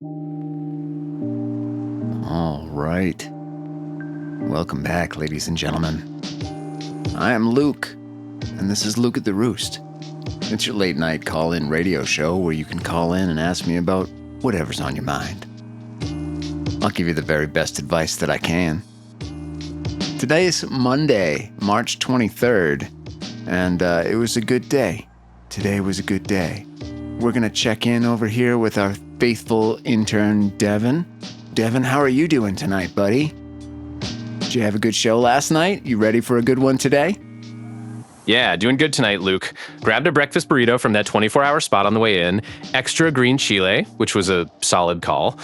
All right. Welcome back, ladies and gentlemen. I am Luke, and this is Luke at the Roost. It's your late night call-in radio show where you can call in and ask me about whatever's on your mind. I'll give you the very best advice that I can. Today is Monday, March 23rd, and it was a good day. Today was a good day. We're going to check in over here with our faithful intern, Devin. Devin, how are you doing tonight, buddy? Did you have a good show last night? You ready for a good one today? Yeah, doing good tonight, Luke. Grabbed a breakfast burrito from that 24-hour spot on the way in. Extra green chile, which was a solid call.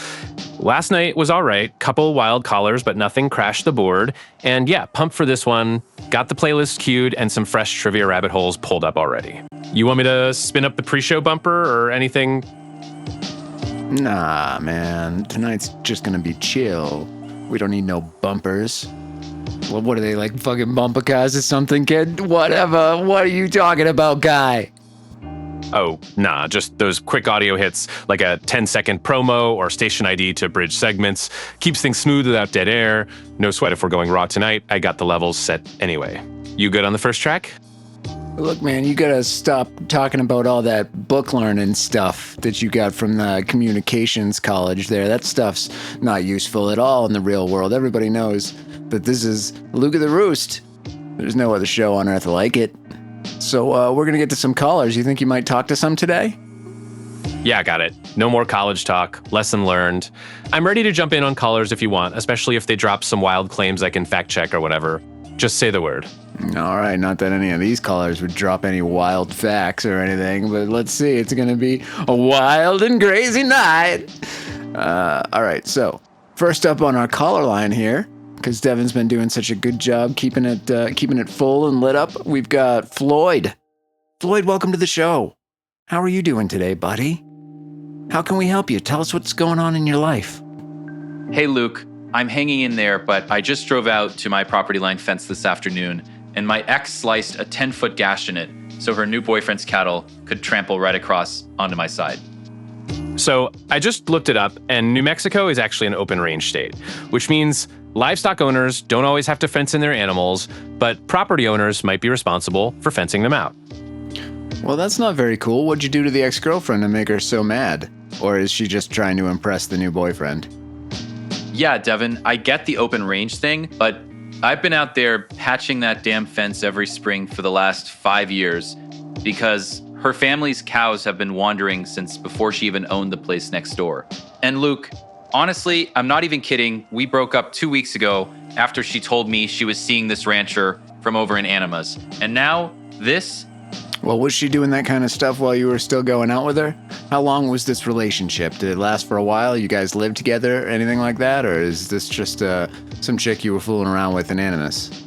Last night was all right. Couple wild callers, but nothing crashed the board. And yeah, pumped for this one. Got the playlist queued and some fresh trivia rabbit holes pulled up already. You want me to spin up the pre-show bumper or anything? Nah, man. Tonight's just gonna be chill. We don't need no bumpers. Well, what are they, like fucking bumper cars or something, kid? Whatever. What are you talking about, guy? Oh, nah, just those quick audio hits, like a 10-second promo or station ID to bridge segments. Keeps things smooth without dead air. No sweat if we're going raw tonight. I got the levels set anyway. You good on the first track? Look, man, you gotta stop talking about all that book learning stuff that you got from the communications college there. That stuff's not useful at all in the real world. Everybody knows that this is Luke of the Roost. There's no other show on earth like it. So we're gonna get to some callers. You think you might talk to some today? Yeah, got it. No more college talk. Lesson learned. I'm ready to jump in on callers if you want, especially if they drop some wild claims I can fact check or whatever. Just say the word. All right, not that any of these callers would drop any wild facts or anything, but let's see. It's going to be a wild and crazy night. All right, so first up on our caller line here, because Devin's been doing such a good job keeping it full and lit up, we've got Floyd. Floyd, welcome to the show. How are you doing today, buddy? How can we help you? Tell us what's going on in your life. Hey, Luke. I'm hanging in there, but I just drove out to my property line fence this afternoon, and my ex sliced a 10-foot gash in it so her new boyfriend's cattle could trample right across onto my side. So I just looked it up, and New Mexico is actually an open range state, which means livestock owners don't always have to fence in their animals, but property owners might be responsible for fencing them out. Well, that's not very cool. What'd you do to the ex-girlfriend to make her so mad? Or is she just trying to impress the new boyfriend? Yeah, Devin, I get the open range thing, but I've been out there patching that damn fence every spring for the last 5 years because her family's cows have been wandering since before she even owned the place next door. And Luke, honestly, I'm not even kidding. We broke up 2 weeks ago after she told me she was seeing this rancher from over in Animas. And now this. Well, was she doing that kind of stuff while you were still going out with her? How long was this relationship? Did it last for a while? You guys lived together, anything like that? Or is this just some chick you were fooling around with in Animas?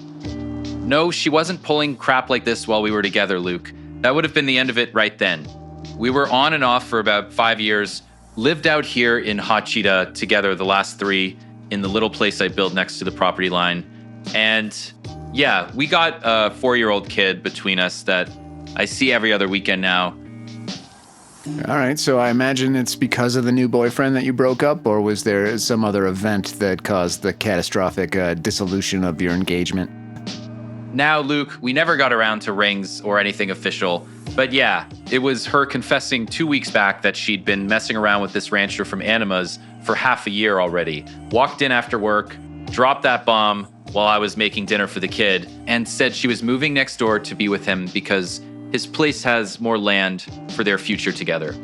No, she wasn't pulling crap like this while we were together, Luke. That would have been the end of it right then. We were on and off for about 5 years, lived out here in Hot Cheetah together the last 3 in the little place I built next to the property line. And yeah, we got a 4-year-old kid between us that I see every other weekend now. All right, so I imagine it's because of the new boyfriend that you broke up, or was there some other event that caused the catastrophic dissolution of your engagement? Now, Luke, we never got around to rings or anything official, but yeah, it was her confessing 2 weeks back that she'd been messing around with this rancher from Animas for half a year already. Walked in after work, dropped that bomb while I was making dinner for the kid, and said she was moving next door to be with him because his place has more land for their future together.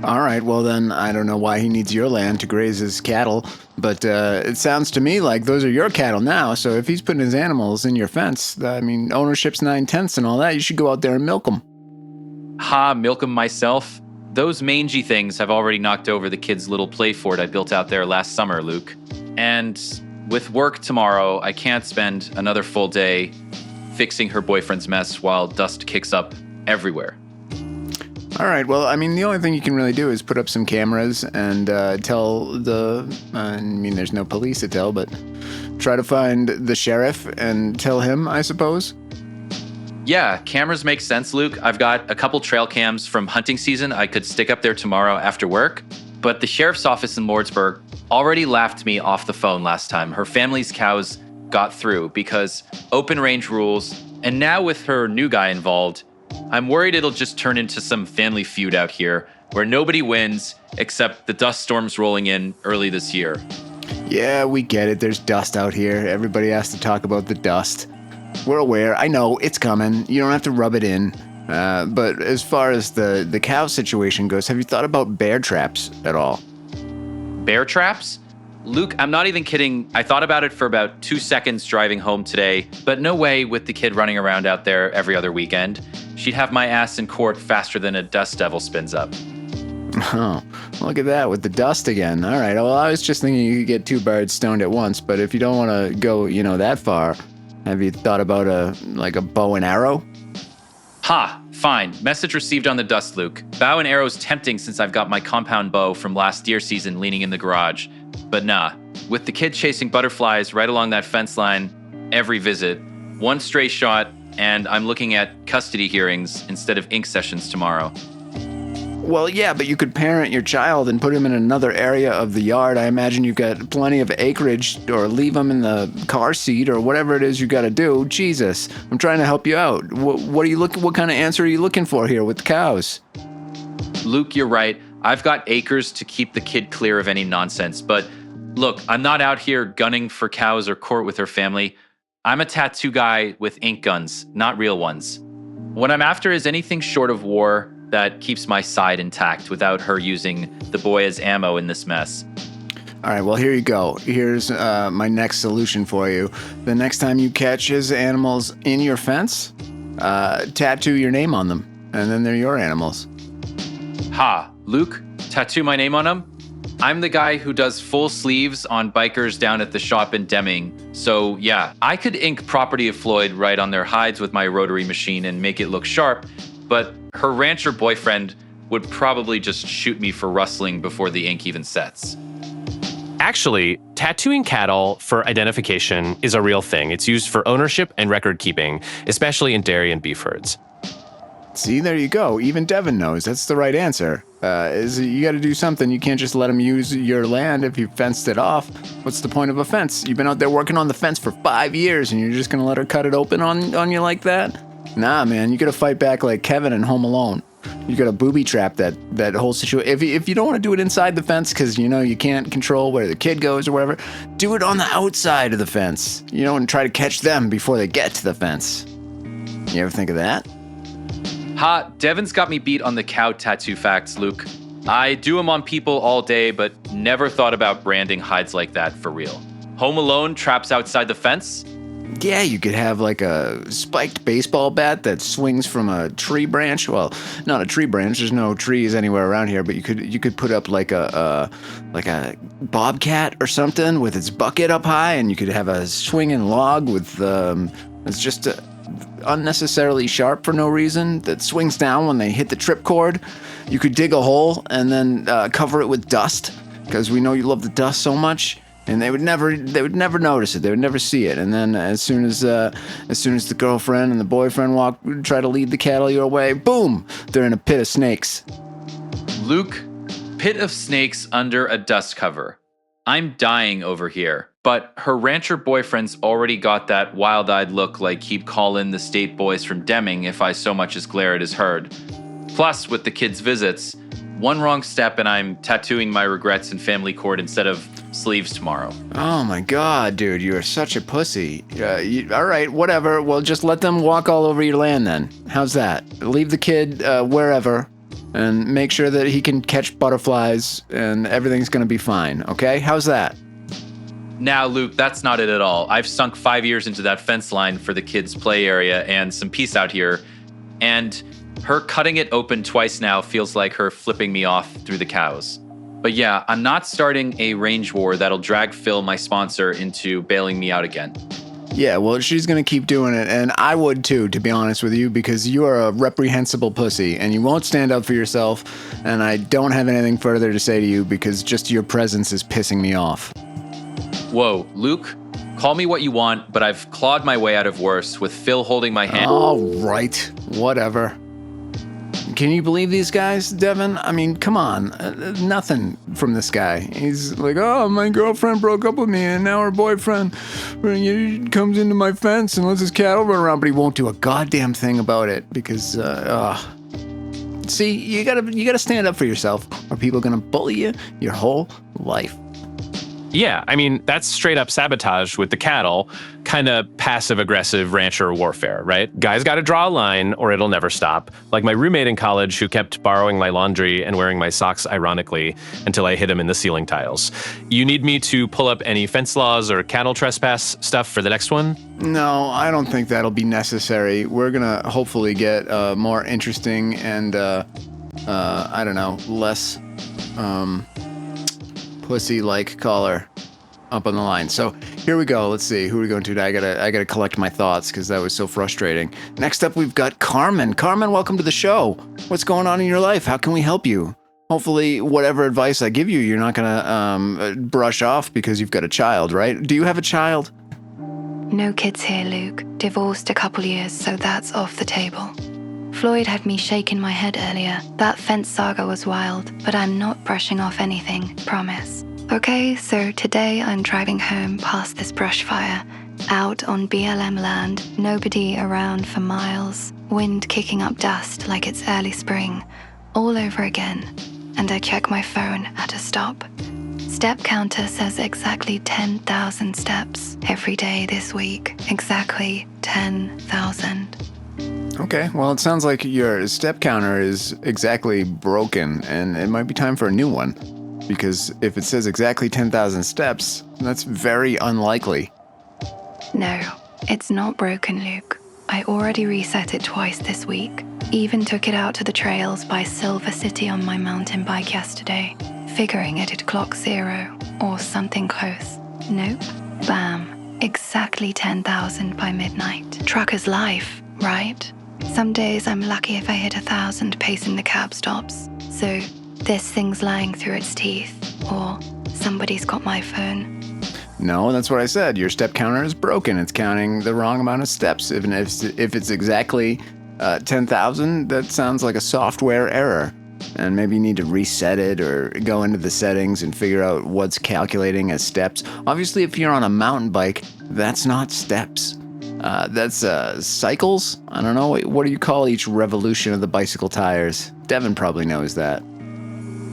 All right, well then, I don't know why he needs your land to graze his cattle, but it sounds to me like those are your cattle now, so if he's putting his animals in your fence, I mean, ownership's 9/10 and all that, you should go out there and milk them. Ha, milk them myself? Those mangy things have already knocked over the kid's little play fort I built out there last summer, Luke. And with work tomorrow, I can't spend another full day fixing her boyfriend's mess while dust kicks up everywhere. All right, well, I mean, the only thing you can really do is put up some cameras and tell the, I mean, there's no police to tell, but try to find the sheriff and tell him, I suppose. Yeah, cameras make sense, Luke. I've got a couple trail cams from hunting season I could stick up there tomorrow after work. But the sheriff's office in Lordsburg already laughed me off the phone last time. Her family's cows got through because open range rules, and now with her new guy involved, I'm worried it'll just turn into some family feud out here where nobody wins except the dust storms rolling in early this year. Yeah, we get it. There's dust out here. Everybody has to talk about the dust. We're aware. I know it's coming. You don't have to rub it in. But as far as the cow situation goes, have you thought about bear traps at all? Bear traps? Luke, I'm not even kidding. I thought about it for about 2 seconds driving home today, but no way with the kid running around out there every other weekend. She'd have my ass in court faster than a dust devil spins up. Oh, look at that with the dust again. All right. Well, I was just thinking you could get 2 birds stoned at once, but if you don't want to go, that far, have you thought about a bow and arrow? Ha, fine. Message received on the dust, Luke. Bow and arrow's tempting since I've got my compound bow from last deer season leaning in the garage. But nah, with the kid chasing butterflies right along that fence line every visit, 1 stray shot, and I'm looking at custody hearings instead of ink sessions tomorrow. Well, yeah, but you could parent your child and put him in another area of the yard. I imagine you've got plenty of acreage, or leave him in the car seat, or whatever it is you got to do. Jesus, I'm trying to help you out. What are you looking? What kind of answer are you looking for here with the cows? Luke, you're right. I've got acres to keep the kid clear of any nonsense. But look, I'm not out here gunning for cows or court with her family. I'm a tattoo guy with ink guns, not real ones. What I'm after is anything short of war that keeps my side intact without her using the boy as ammo in this mess. All right, well, here you go. Here's my next solution for you. The next time you catch his animals in your fence, tattoo your name on them, and then they're your animals. Ha, Luke, tattoo my name on them? I'm the guy who does full sleeves on bikers down at the shop in Deming. So yeah, I could ink property of Floyd right on their hides with my rotary machine and make it look sharp, but her rancher boyfriend would probably just shoot me for rustling before the ink even sets. Actually, tattooing cattle for identification is a real thing. It's used for ownership and record keeping, especially in dairy and beef herds. See, there you go. Even Devin knows that's the right answer. Is you got to do something. You can't just let him use your land if you fenced it off. What's the point of a fence? You've been out there working on the fence for 5 years, and you're just gonna let her cut it open on you like that? Nah, man, you gotta fight back like Kevin in Home Alone. You gotta booby trap that whole situation. If you don't want to do it inside the fence because you can't control where the kid goes or whatever, do it on the outside of the fence. And try to catch them before they get to the fence. You ever think of that? Ha, Devin's got me beat on the cow tattoo facts, Luke. I do them on people all day, but never thought about branding hides like that for real. Home Alone traps outside the fence? Yeah, you could have like a spiked baseball bat that swings from a tree branch. Well, not a tree branch. There's no trees anywhere around here, but you could put up like a bobcat or something with its bucket up high, and you could have a swinging log with it's just unnecessarily sharp for no reason that swings down when they hit the trip cord. You could dig a hole and then cover it with dust because we know you love the dust so much. And they would never notice it. They would never see it. And then as soon as the girlfriend and the boyfriend try to lead the cattle your way, boom, they're in a pit of snakes. Luke, pit of snakes under a dust cover. I'm dying over here. But her rancher boyfriend's already got that wild-eyed look like he'd call in the state boys from Deming if I so much as glare at his herd. Plus, with the kids' visits, one wrong step and I'm tattooing my regrets in family court instead of sleeves tomorrow. Oh my god, dude, you are such a pussy. All right, whatever. Well, just let them walk all over your land then. How's that? Leave the kid wherever and make sure that he can catch butterflies and everything's going to be fine, okay? How's that? Now, Luke, that's not it at all. I've sunk 5 years into that fence line for the kids' play area and some peace out here, and her cutting it open twice now feels like her flipping me off through the cows. But yeah, I'm not starting a range war that'll drag Phil, my sponsor, into bailing me out again. Yeah, well, she's going to keep doing it, and I would too, to be honest with you, because you are a reprehensible pussy, and you won't stand up for yourself, and I don't have anything further to say to you because just your presence is pissing me off. Whoa, Luke, call me what you want, but I've clawed my way out of worse with Phil holding my hand. All right, whatever. Can you believe these guys, Devin? I mean, come on. Nothing from this guy. He's like, oh, my girlfriend broke up with me, and now her boyfriend comes into my fence and lets his cattle run around, but he won't do a goddamn thing about it because, See, you gotta stand up for yourself, or people are gonna bully you your whole life. Yeah, I mean, that's straight up sabotage with the cattle, kind of passive-aggressive rancher warfare, right? Guys got to draw a line or it'll never stop. Like my roommate in college who kept borrowing my laundry and wearing my socks ironically until I hit him in the ceiling tiles. You need me to pull up any fence laws or cattle trespass stuff for the next one? No, I don't think that'll be necessary. We're gonna hopefully get more interesting and, I don't know, less, pussy-like caller up on the line. So here we go. Let's see. Who are we going to today? I gotta collect my thoughts because that was so frustrating. Next up, we've got Carmen. Carmen, welcome to the show. What's going on in your life? How can we help you? Hopefully, whatever advice I give you, you're not gonna brush off because you've got a child, right? Do you have a child? No kids here, Luke. Divorced a couple years, so that's off the table. Floyd had me shaking my head earlier. That fence saga was wild, but I'm not brushing off anything, promise. Okay, so today I'm driving home past this brush fire, out on BLM land, nobody around for miles, wind kicking up dust like it's early spring, all over again, and I check my phone at a stop. Step counter says exactly 10,000 steps every day this week, exactly 10,000. Okay, well, it sounds like your step counter is exactly broken, and it might be time for a new one. Because if it says exactly 10,000 steps, that's very unlikely. No, it's not broken, Luke. I already reset it twice this week. Even took it out to the trails by Silver City on my mountain bike yesterday, figuring it'd clock 0 or something close. Nope. Bam. Exactly 10,000 by midnight. Trucker's life, right? Some days I'm lucky if I hit 1,000 pacing the cab stops. So this thing's lying through its teeth, or somebody's got my phone. No, that's what I said. Your step counter is broken. It's counting the wrong amount of steps. Even if it's exactly 10,000, that sounds like a software error. And maybe you need to reset it or go into the settings and figure out what's calculating as steps. Obviously, if you're on a mountain bike, that's not steps. That's cycles? I don't know. What do you call each revolution of the bicycle tires? Devin probably knows that.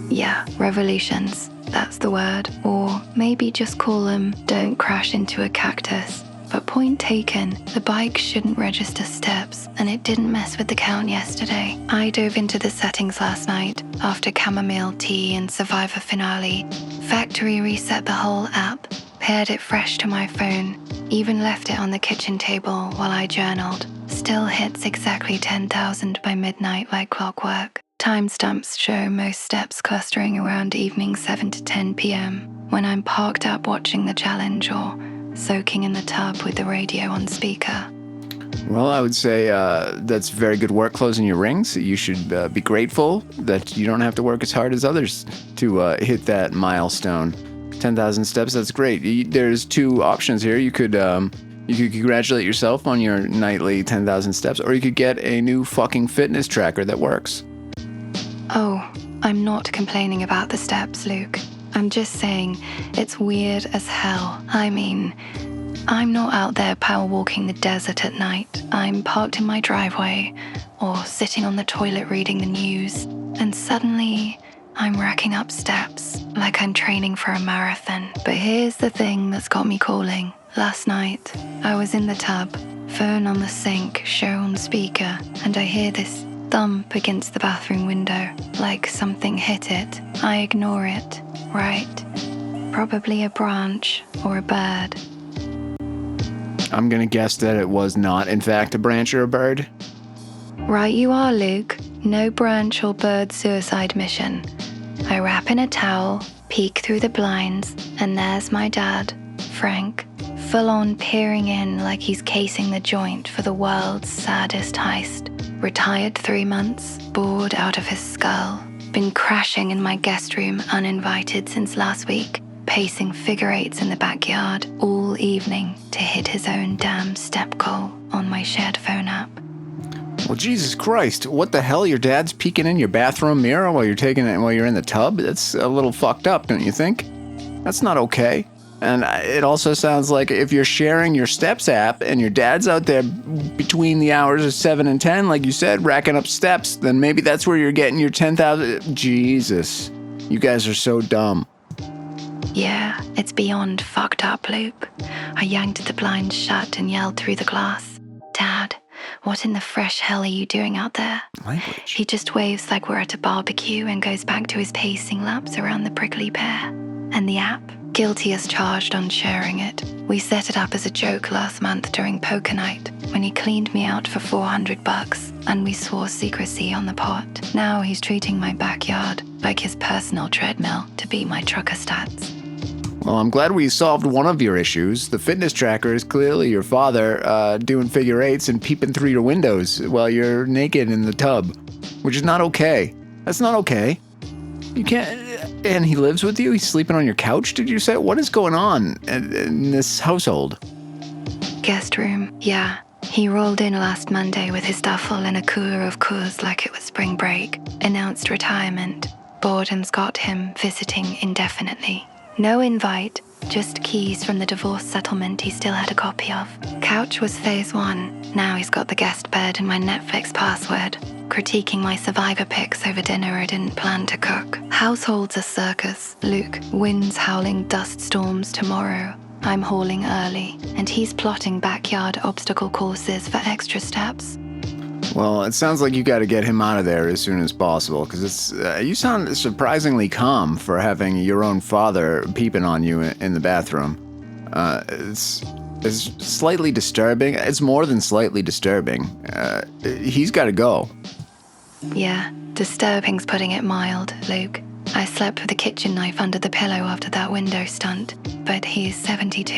Yeah, revolutions. That's the word. Or maybe just call them don't crash into a cactus. But point taken, the bike shouldn't register steps, and it didn't mess with the count yesterday. I dove into the settings last night after chamomile tea and Survivor finale. Factory reset the whole app, paired it fresh to my phone, even left it on the kitchen table while I journaled. Still hits exactly 10,000 by midnight like clockwork. Timestamps show most steps clustering around evening 7 to 10 p.m. when I'm parked up watching the challenge or soaking in the tub with the radio on speaker. Well, I would say that's very good work closing your rings. You should be grateful that you don't have to work as hard as others to hit that milestone. 10,000 steps, that's great. There's two options here. You could congratulate yourself on your nightly 10,000 steps, or you could get a new fucking fitness tracker that works. Oh, I'm not complaining about the steps, Luke. I'm just saying it's weird as hell. I mean, I'm not out there power walking the desert at night. I'm parked in my driveway or sitting on the toilet reading the news, and suddenly I'm racking up steps like I'm training for a marathon. But here's the thing that's got me calling. Last night, I was in the tub, phone on the sink, show on speaker, and I hear this thump against the bathroom window, like something hit it. I ignore it, right? Probably a branch or a bird. I'm gonna guess that it was not, in fact, a branch or a bird. Right you are, Luke. No branch or bird suicide mission. I wrap in a towel, peek through the blinds, and there's my dad, Frank, full on peering in like he's casing the joint for the world's saddest heist. Retired 3 months, bored out of his skull. Been crashing in my guest room uninvited since last week, pacing figure eights in the backyard all evening to hit his own damn step goal on my shared phone app. Well, Jesus Christ, what the hell? Your dad's peeking in your bathroom mirror while you're in the tub? That's a little fucked up, don't you think? That's not okay. And it also sounds like if you're sharing your Steps app and your dad's out there between the hours of 7 and 10, like you said, racking up steps, then maybe that's where you're getting your 10,000. Jesus, you guys are so dumb. Yeah, it's beyond fucked up, Luke. I yanked the blinds shut and yelled through the glass. Dad, what in the fresh hell are you doing out there? Language. He just waves like we're at a barbecue and goes back to his pacing laps around the prickly pear. And the app? Guilty as charged on sharing it. We set it up as a joke last month during poker night when he cleaned me out for $400 and we swore secrecy on the pot. Now he's treating my backyard like his personal treadmill to beat my trucker stats. Well, I'm glad we solved one of your issues. The fitness tracker is clearly your father doing figure eights and peeping through your windows while you're naked in the tub, which is not okay. That's not okay. You can't... And he lives with you? He's sleeping on your couch, did you say? What is going on in this household? Guest room, yeah. He rolled in last Monday with his duffel and a cooler of Coors like it was spring break. Announced retirement. Boredom's got him visiting indefinitely. No invite, just keys from the divorce settlement he still had a copy of. Couch was phase 1. Now he's got the guest bed and my Netflix password. Critiquing my survivor pics over dinner I didn't plan to cook. Household's a circus. Luke, winds howling dust storms tomorrow. I'm hauling early, and he's plotting backyard obstacle courses for extra steps. Well, it sounds like you got to get him out of there as soon as possible, because it's you sound surprisingly calm for having your own father peeping on you in the bathroom. It's slightly disturbing. It's more than slightly disturbing. He's got to go. Yeah, disturbing's putting it mild, Luke. I slept with a kitchen knife under the pillow after that window stunt, but he's 72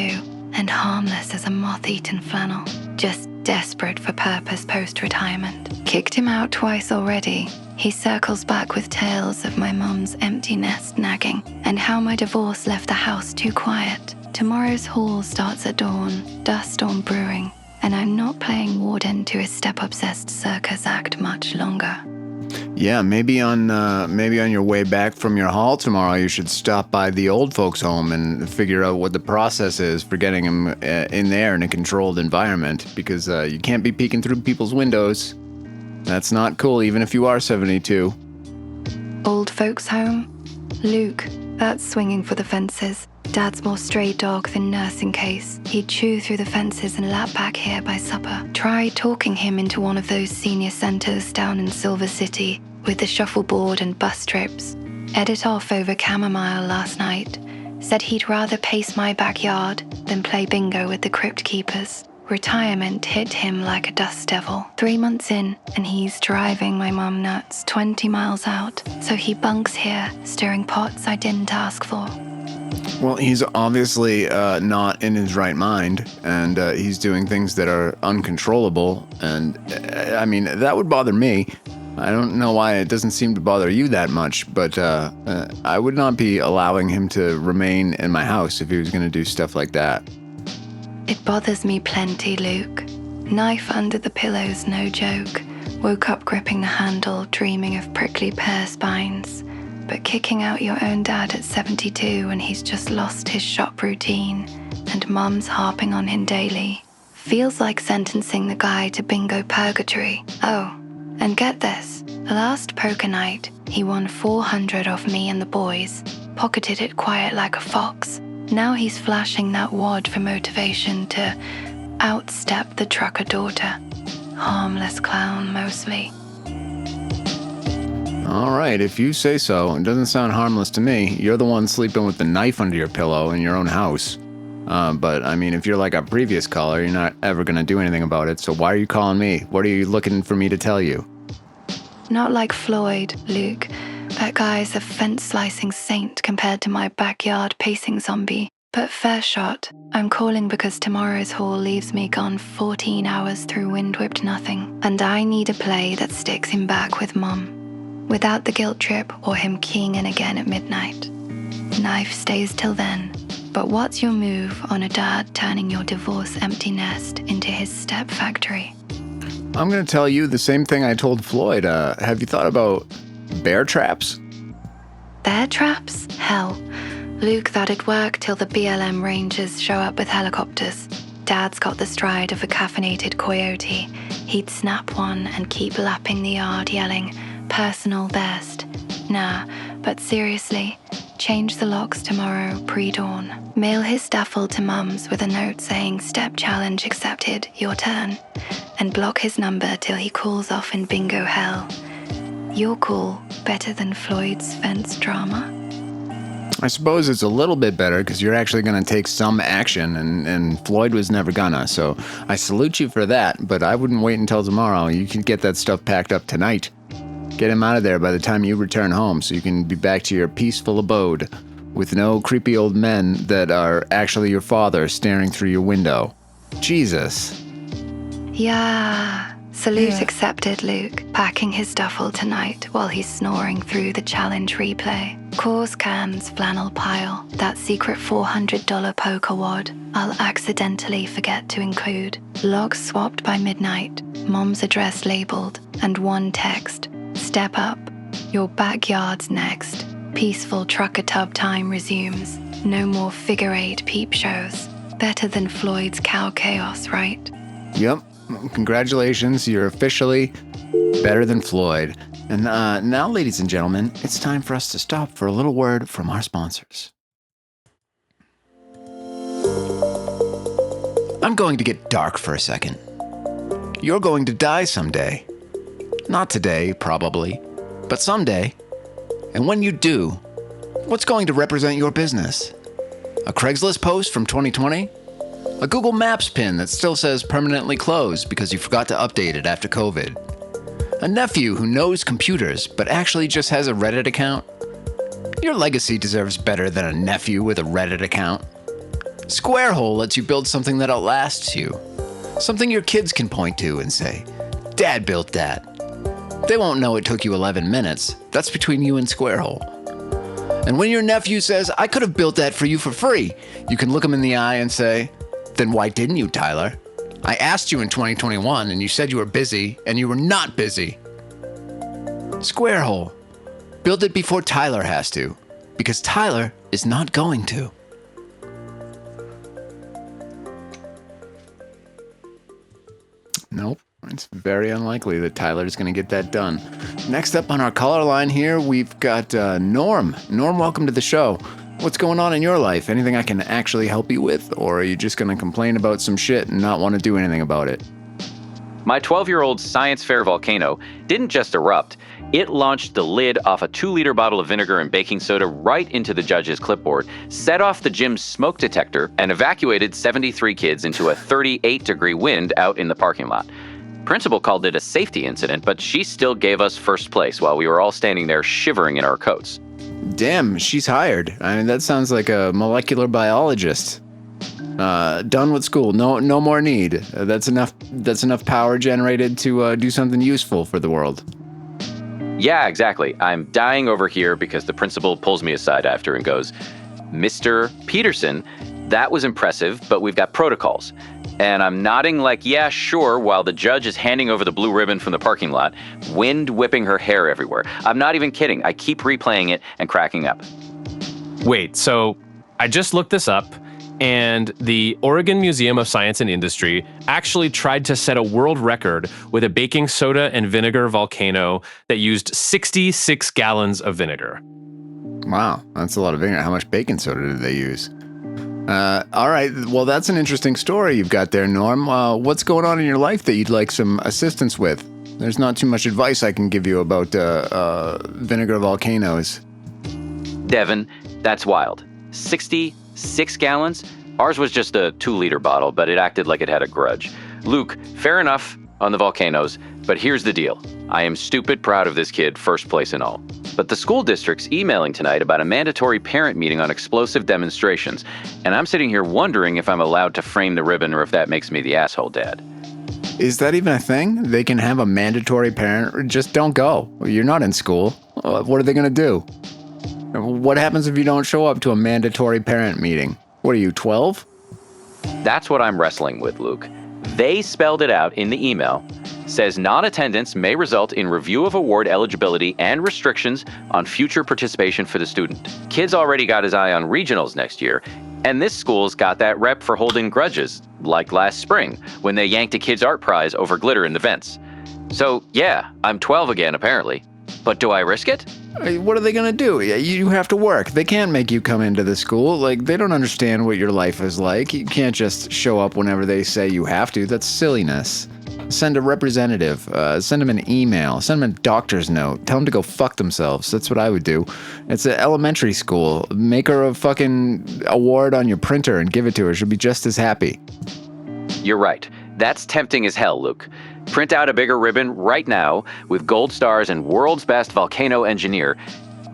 and harmless as a moth-eaten flannel, just desperate for purpose post-retirement. Kicked him out twice already. He circles back with tales of my mum's empty nest nagging and how my divorce left the house too quiet. Tomorrow's haul starts at dawn, dust storm brewing, and I'm not playing warden to his step-obsessed circus act much longer. Yeah, maybe on your way back from your haul tomorrow, you should stop by the old folks' home and figure out what the process is for getting them in there in a controlled environment, because you can't be peeking through people's windows. That's not cool, even if you are 72. Old folks' home? Luke, that's swinging for the fences. Dad's more stray dog than nursing case. He'd chew through the fences and lap back here by supper. Try talking him into one of those senior centers down in Silver City with the shuffleboard and bus trips. Edit off over chamomile last night. Said he'd rather pace my backyard than play bingo with the crypt keepers. Retirement hit him like a dust devil. 3 months in, and he's driving my mum nuts 20 miles out. So he bunks here, stirring pots I didn't ask for. Well, he's obviously not in his right mind, and he's doing things that are uncontrollable, and I mean, that would bother me. I don't know why it doesn't seem to bother you that much, but I would not be allowing him to remain in my house if he was going to do stuff like that. It bothers me plenty, Luke. Knife under the pillow's no joke. Woke up gripping the handle, dreaming of prickly pear spines. But kicking out your own dad at 72 when he's just lost his shop routine and mum's harping on him daily feels like sentencing the guy to bingo purgatory. Oh, and get this. Last poker night, he won $400 off me and the boys, pocketed it quiet like a fox. Now he's flashing that wad for motivation to outstep the trucker daughter. Harmless clown, mostly. All right, if you say so. It doesn't sound harmless to me. You're the one sleeping with the knife under your pillow in your own house. But, I mean, if you're like our previous caller, you're not ever going to do anything about it. So why are you calling me? What are you looking for me to tell you? Not like Floyd, Luke. That guy's a fence-slicing saint compared to my backyard pacing zombie. But fair shot. I'm calling because tomorrow's haul leaves me gone 14 hours through wind-whipped nothing. And I need a play that sticks him back with Mum. Without the guilt trip or him keying in again at midnight. Knife stays till then. But what's your move on a dad turning your divorce empty nest into his step factory? I'm going to tell you the same thing I told Floyd. Have you thought about bear traps? Bear traps? Hell. Luke, that'd work till the BLM Rangers show up with helicopters. Dad's got the stride of a caffeinated coyote. He'd snap one and keep lapping the yard yelling, "Personal best." Nah, but seriously, change the locks tomorrow pre-dawn. Mail his staffel to Mum's with a note saying "Step challenge accepted, your turn." And block his number till he calls off in bingo hell. You're cool, better than Floyd's fence drama. I suppose it's a little bit better because you're actually going to take some action, and Floyd was never gonna, so I salute you for that, but I wouldn't wait until tomorrow. You can get that stuff packed up tonight. Get him out of there by the time you return home so you can be back to your peaceful abode with no creepy old men that are actually your father staring through your window. Jesus. Yeah. Salute accepted, Luke, packing his duffel tonight while he's snoring through the challenge replay. Course cans, flannel pile, that secret $400 poker wad I'll accidentally forget to include. Logs swapped by midnight, Mom's address labeled, and one text. Step up. Your backyard's next. Peaceful trucker tub time resumes. No more figure eight peep shows. Better than Floyd's cow chaos, right? Yep. Congratulations, you're officially better than Floyd. And now, ladies and gentlemen, it's time for us to stop for a little word from our sponsors. I'm going to get dark for a second. You're going to die someday. Not today, probably, but someday. And when you do, what's going to represent your business? A Craigslist post from 2020? A Google Maps pin that still says permanently closed because you forgot to update it after COVID. A nephew who knows computers but actually just has a Reddit account. Your legacy deserves better than a nephew with a Reddit account. Squarehole lets you build something that outlasts you. Something your kids can point to and say, "Dad built that." They won't know it took you 11 minutes. That's between you and Squarehole. And when your nephew says, "I could have built that for you for free," you can look him in the eye and say, "Then why didn't you, Tyler? I asked you in 2021 and you said you were busy, and you were not busy." Squarehole. Build it before Tyler has to, because Tyler is not going to. Nope. It's very unlikely that Tyler's going to get that done. Next up on our caller line here, we've got Norm. Norm, welcome to the show. What's going on in your life? Anything I can actually help you with? Or are you just going to complain about some shit and not want to do anything about it? My 12-year-old science fair volcano didn't just erupt. It launched the lid off a 2-liter bottle of vinegar and baking soda right into the judge's clipboard, set off the gym's smoke detector, and evacuated 73 kids into a 38-degree wind out in the parking lot. Principal called it a safety incident, but she still gave us first place while we were all standing there shivering in our coats. Damn, she's hired. I mean, that sounds like a molecular biologist. Done with school. No more need. That's enough power generated to do something useful for the world. Yeah, exactly. I'm dying over here because the principal pulls me aside after and goes, "Mr. Peterson, that was impressive, but we've got protocols." And I'm nodding like, yeah, sure, while the judge is handing over the blue ribbon from the parking lot, wind whipping her hair everywhere. I'm not even kidding. I keep replaying it and cracking up. Wait, so I just looked this up, and the Oregon Museum of Science and Industry actually tried to set a world record with a baking soda and vinegar volcano that used 66 gallons of vinegar. Wow, that's a lot of vinegar. How much baking soda did they use? All right, well, that's an interesting story you've got there, Norm. What's going on in your life that you'd like some assistance with? There's not too much advice I can give you about vinegar volcanoes. Devin, that's wild. 66 gallons? Ours was just a 2-liter bottle, but it acted like it had a grudge. Luke, fair enough on the volcanoes, but here's the deal. I am stupid proud of this kid, first place and all. But the school district's emailing tonight about a mandatory parent meeting on explosive demonstrations, and I'm sitting here wondering if I'm allowed to frame the ribbon or if that makes me the asshole dad. Is that even a thing? They can have a mandatory parent? Just don't go. You're not in school. What are they going to do? What happens if you don't show up to a mandatory parent meeting? What are you, 12? That's what I'm wrestling with, Luke. They spelled it out in the email. says non-attendance may result in review of award eligibility and restrictions on future participation for the student. Kid's already got his eye on regionals next year, and this school's got that rep for holding grudges, like last spring when they yanked a kid's art prize over glitter in the vents. So yeah, I'm 12 again apparently. But do I risk it? What are they gonna do? You have to work. They can't make you come into the school. Like, they don't understand what your life is like. You can't just show up whenever they say you have to. That's silliness. Send a representative. Send them an email. Send them a doctor's note. Tell them to go fuck themselves. That's what I would do. It's an elementary school. Make her a fucking award on your printer and give it to her. She'll be just as happy. You're right. That's tempting as hell, Luke. Print out a bigger ribbon right now with gold stars and world's best volcano engineer.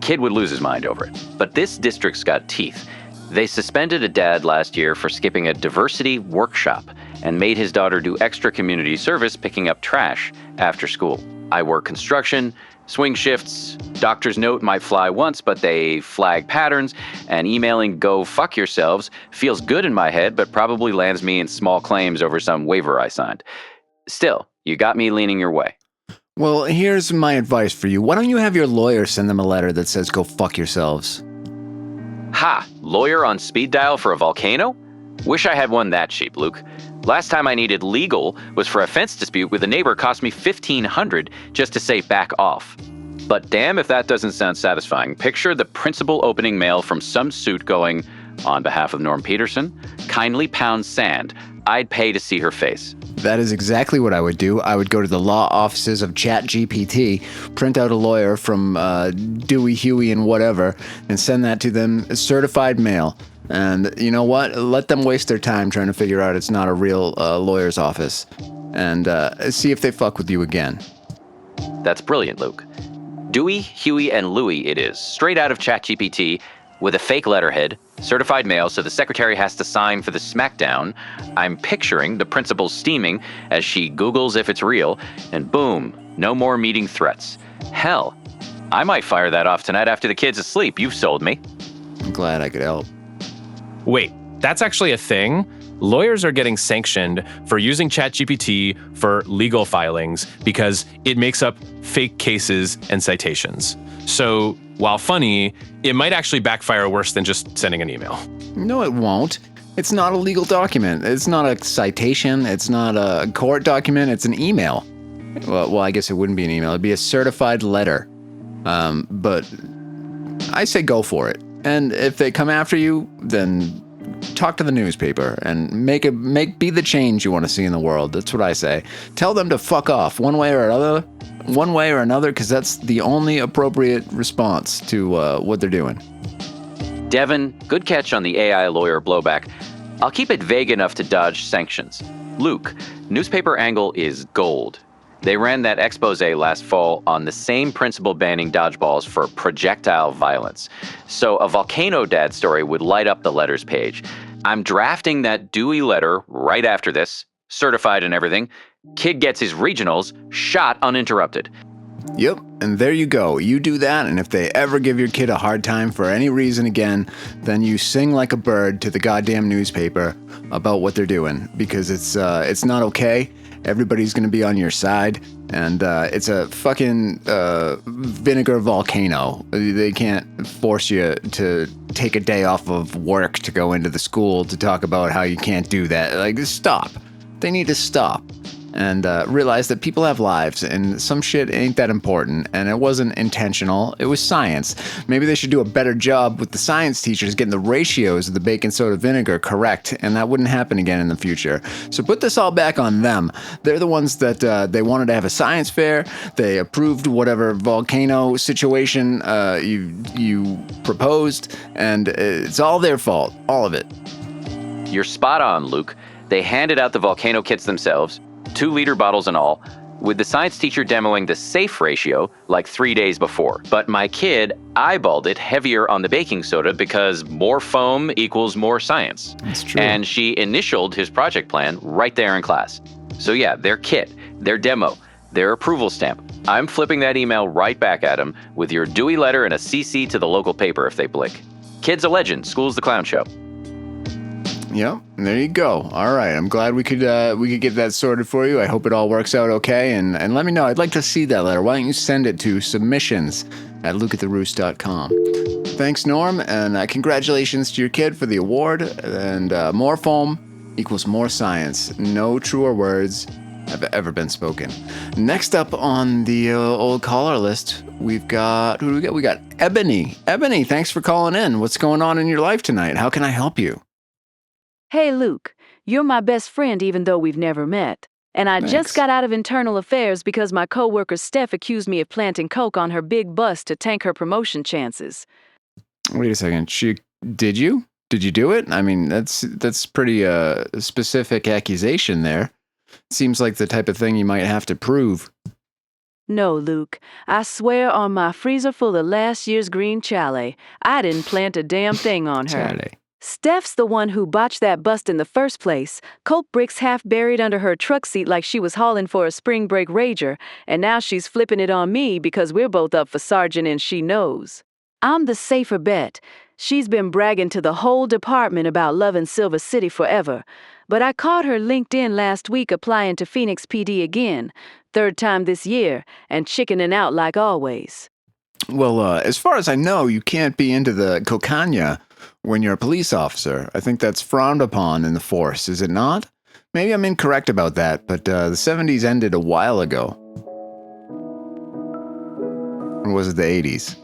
Kid would lose his mind over it. But this district's got teeth. They suspended a dad last year for skipping a diversity workshop and made his daughter do extra community service picking up trash after school. I work construction, swing shifts, doctor's note might fly once, but they flag patterns, and emailing go fuck yourselves feels good in my head, but probably lands me in small claims over some waiver I signed. Still, you got me leaning your way. Well, here's my advice for you. Why don't you have your lawyer send them a letter that says go fuck yourselves? Ha! Lawyer on speed dial for a volcano? Wish I had one that cheap, Luke. Last time I needed legal was for a fence dispute with a neighbor cost me $1,500 just to say back off. But damn if that doesn't sound satisfying. Picture the principal opening mail from some suit going, on behalf of Norm Peterson, kindly pound sand. I'd pay to see her face. That is exactly what I would do. I would go to the law offices of ChatGPT, print out a lawyer from Dewey, Huey, and whatever, and send that to them certified mail. And you know what? Let them waste their time trying to figure out it's not a real lawyer's office. And see if they fuck with you again. That's brilliant, Luke. Dewey, Huey, and Louie it is, straight out of ChatGPT, with a fake letterhead, certified mail so the secretary has to sign for the smackdown. I'm picturing the principal steaming as she Googles if it's real, and boom, no more meeting threats. Hell, I might fire that off tonight after the kid's asleep. You've sold me. I'm glad I could help. Wait, that's actually a thing? Lawyers are getting sanctioned for using ChatGPT for legal filings because it makes up fake cases and citations. So, while funny, it might actually backfire worse than just sending an email. No, it won't. It's not a legal document. It's not a citation. It's not a court document. It's an email. Well, I guess it wouldn't be an email. It'd be a certified letter. But I say go for it. And if they come after you, then talk to the newspaper and be the change you want to see in the world. That's what I say. Tell them to fuck off one way or another, because that's the only appropriate response to what they're doing. Devin, good catch on the AI lawyer blowback. I'll keep it vague enough to dodge sanctions. Luke, newspaper angle is gold. They ran that expose last fall on the same principle banning dodgeballs for projectile violence. So a volcano dad story would light up the letters page. I'm drafting that Dewey letter right after this, certified and everything. Kid gets his regionals, shot uninterrupted. Yep, and there you go. You do that, and if they ever give your kid a hard time for any reason again, then you sing like a bird to the goddamn newspaper about what they're doing, because it's not okay. Everybody's going to be on your side, and it's a fucking vinegar volcano. They can't force you to take a day off of work to go into the school to talk about how you can't do that. Like, stop. They need to stop and realize that people have lives, and some shit ain't that important, and it wasn't intentional. It was science. Maybe they should do a better job with the science teachers getting the ratios of the baking soda vinegar correct, and that wouldn't happen again in the future. So put this all back on them. They're the ones that they wanted to have a science fair. They approved whatever volcano situation you proposed, and it's all their fault. All of it. You're spot on, Luke. They handed out the volcano kits themselves, 2-liter bottles and all, with the science teacher demoing the safe ratio like 3 days before. But my kid eyeballed it heavier on the baking soda because more foam equals more science. That's true. And she initialed his project plan right there in class. So yeah, their kit, their demo, their approval stamp. I'm flipping that email right back at him with your Dewey letter and a CC to the local paper if they blink. Kid's a legend, school's the clown show. Yep, there you go. All right, I'm glad we could get that sorted for you. I hope it all works out okay, and let me know. I'd like to see that letter. Why don't you send it to submissions@lukeatheroost.com. Thanks, Norm, and congratulations to your kid for the award. And more foam equals more science. No truer words have ever been spoken. Next up on the old caller list, we've got, who do we got? We got Ebony. Ebony, thanks for calling in. What's going on in your life tonight? How can I help you? Hey, Luke, you're my best friend even though we've never met. And I Thanks. just got out of internal affairs because my coworker Steph accused me of planting coke on her big bust to tank her promotion chances. Wait a second. Did you? Did you do it? I mean, that's pretty specific accusation there. Seems like the type of thing you might have to prove. No, Luke, I swear on my freezer full of last year's green chalet, I didn't plant a damn thing on her. Chalet. Steph's the one who botched that bust in the first place. Coke bricks half buried under her truck seat like she was hauling for a spring break rager, and now she's flipping it on me because we're both up for sergeant and she knows. I'm the safer bet. She's been bragging to the whole department about loving Silver City forever. But I caught her LinkedIn last week applying to Phoenix PD again, third time this year, and chickening out like always. Well, as far as I know, you can't be into the cocaine when you're a police officer. I think that's frowned upon in the force, is it not? Maybe I'm incorrect about that, but the 70s ended a while ago. Or was it the 80s?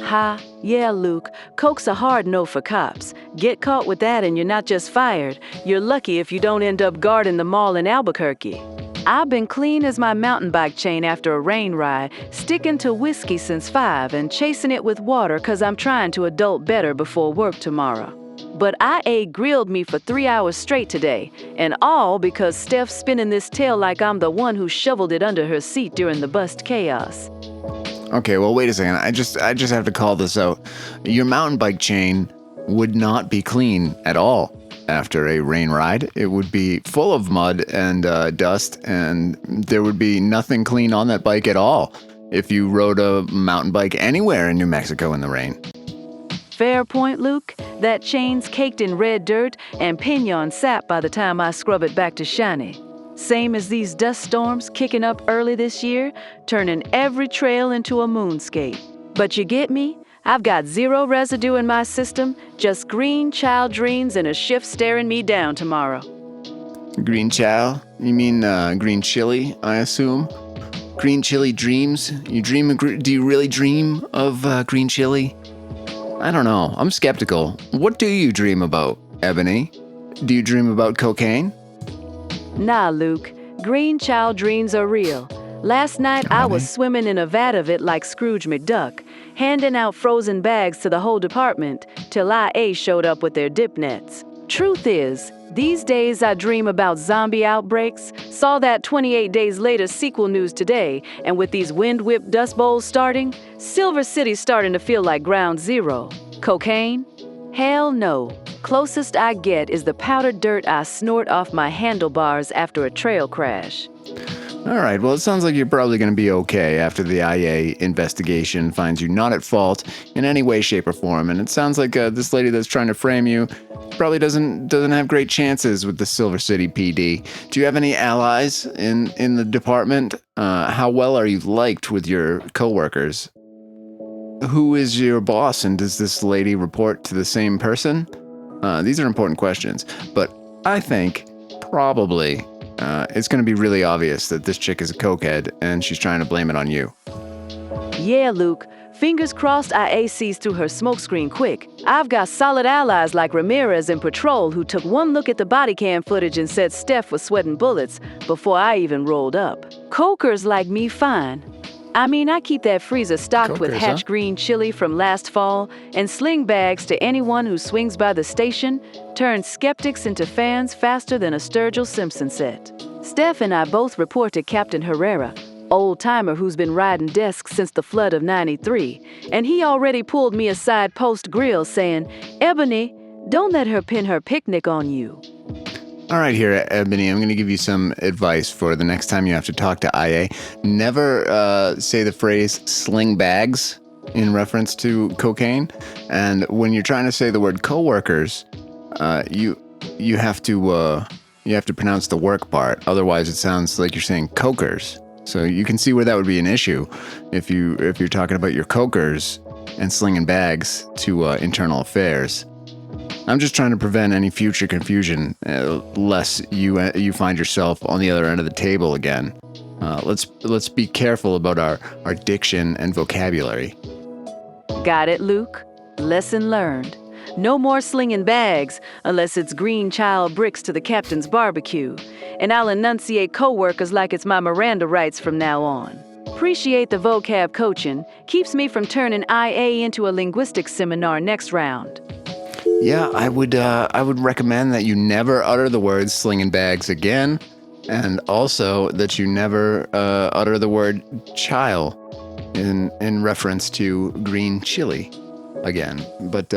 Ha, yeah, Luke, coke's a hard no for cops. Get caught with that and you're not just fired, you're lucky if you don't end up guarding the mall in Albuquerque. I've been clean as my mountain bike chain after a rain ride, sticking to whiskey since 5 and chasing it with water 'cause I'm trying to adult better before work tomorrow. But IA grilled me for 3 hours straight today, and all because Steph's spinning this tale like I'm the one who shoveled it under her seat during the bust chaos. Okay, well, wait a second. I just have to call this out. Your mountain bike chain would not be clean at all after a rain ride. It would be full of mud and dust, and there would be nothing clean on that bike at all if you rode a mountain bike anywhere in New Mexico in the rain. Fair point, Luke. That chain's caked in red dirt and pinon sap by the time I scrub it back to shiny. Same as these dust storms kicking up early this year, turning every trail into a moonscape. But you get me? I've got zero residue in my system, just green child dreams and a shift staring me down tomorrow. Green chow? You mean green chili, I assume? Green chili dreams? Do you really dream of green chili? I don't know. I'm skeptical. What do you dream about, Ebony? Do you dream about cocaine? Nah, Luke. Green child dreams are real. Last night, I was swimming in a vat of it like Scrooge McDuck, handing out frozen bags to the whole department till IA showed up with their dip nets. Truth is, these days I dream about zombie outbreaks, saw that 28 Days Later sequel news today, and with these wind-whipped dust bowls starting, Silver City's starting to feel like ground zero. Cocaine? Hell no. Closest I get is the powdered dirt I snort off my handlebars after a trail crash. All right, well, it sounds like you're probably going to be okay after the IA investigation finds you not at fault in any way, shape, or form. And it sounds like this lady that's trying to frame you probably doesn't have great chances with the Silver City PD. Do you have any allies in the department? How well are you liked with your coworkers? Who is your boss, and does this lady report to the same person? These are important questions, but I think probably it's going to be really obvious that this chick is a cokehead and she's trying to blame it on you. Yeah, Luke. Fingers crossed IA sees through her smokescreen quick. I've got solid allies like Ramirez and Patrol who took one look at the body cam footage and said Steph was sweating bullets before I even rolled up. Cokers like me fine. I mean, I keep that freezer stocked with Hatch green chili from last fall and sling bags to anyone who swings by the station, turns skeptics into fans faster than a Sturgill Simpson set. Steph and I both report to Captain Herrera, old-timer who's been riding desks since the flood of '93, and he already pulled me aside post-grill saying, "Ebony, don't let her pin her picnic on you." All right, here, Ebony, I'm going to give you some advice for the next time you have to talk to IA. Never say the phrase sling bags in reference to cocaine. And when you're trying to say the word coworkers, you you have to pronounce the work part. Otherwise, it sounds like you're saying cokers. So you can see where that would be an issue if you're talking about your cokers and slinging bags to internal affairs. I'm just trying to prevent any future confusion, lest you find yourself on the other end of the table again. Let's be careful about our diction and vocabulary. Got it, Luke? Lesson learned. No more slinging bags unless it's green child bricks to the captain's barbecue. And I'll enunciate coworkers like it's my Miranda rights from now on. Appreciate the vocab coaching. Keeps me from turning IA into a linguistics seminar next round. Yeah, I would recommend that you never utter the words slinging bags again, and also that you never utter the word child in reference to green chili again. But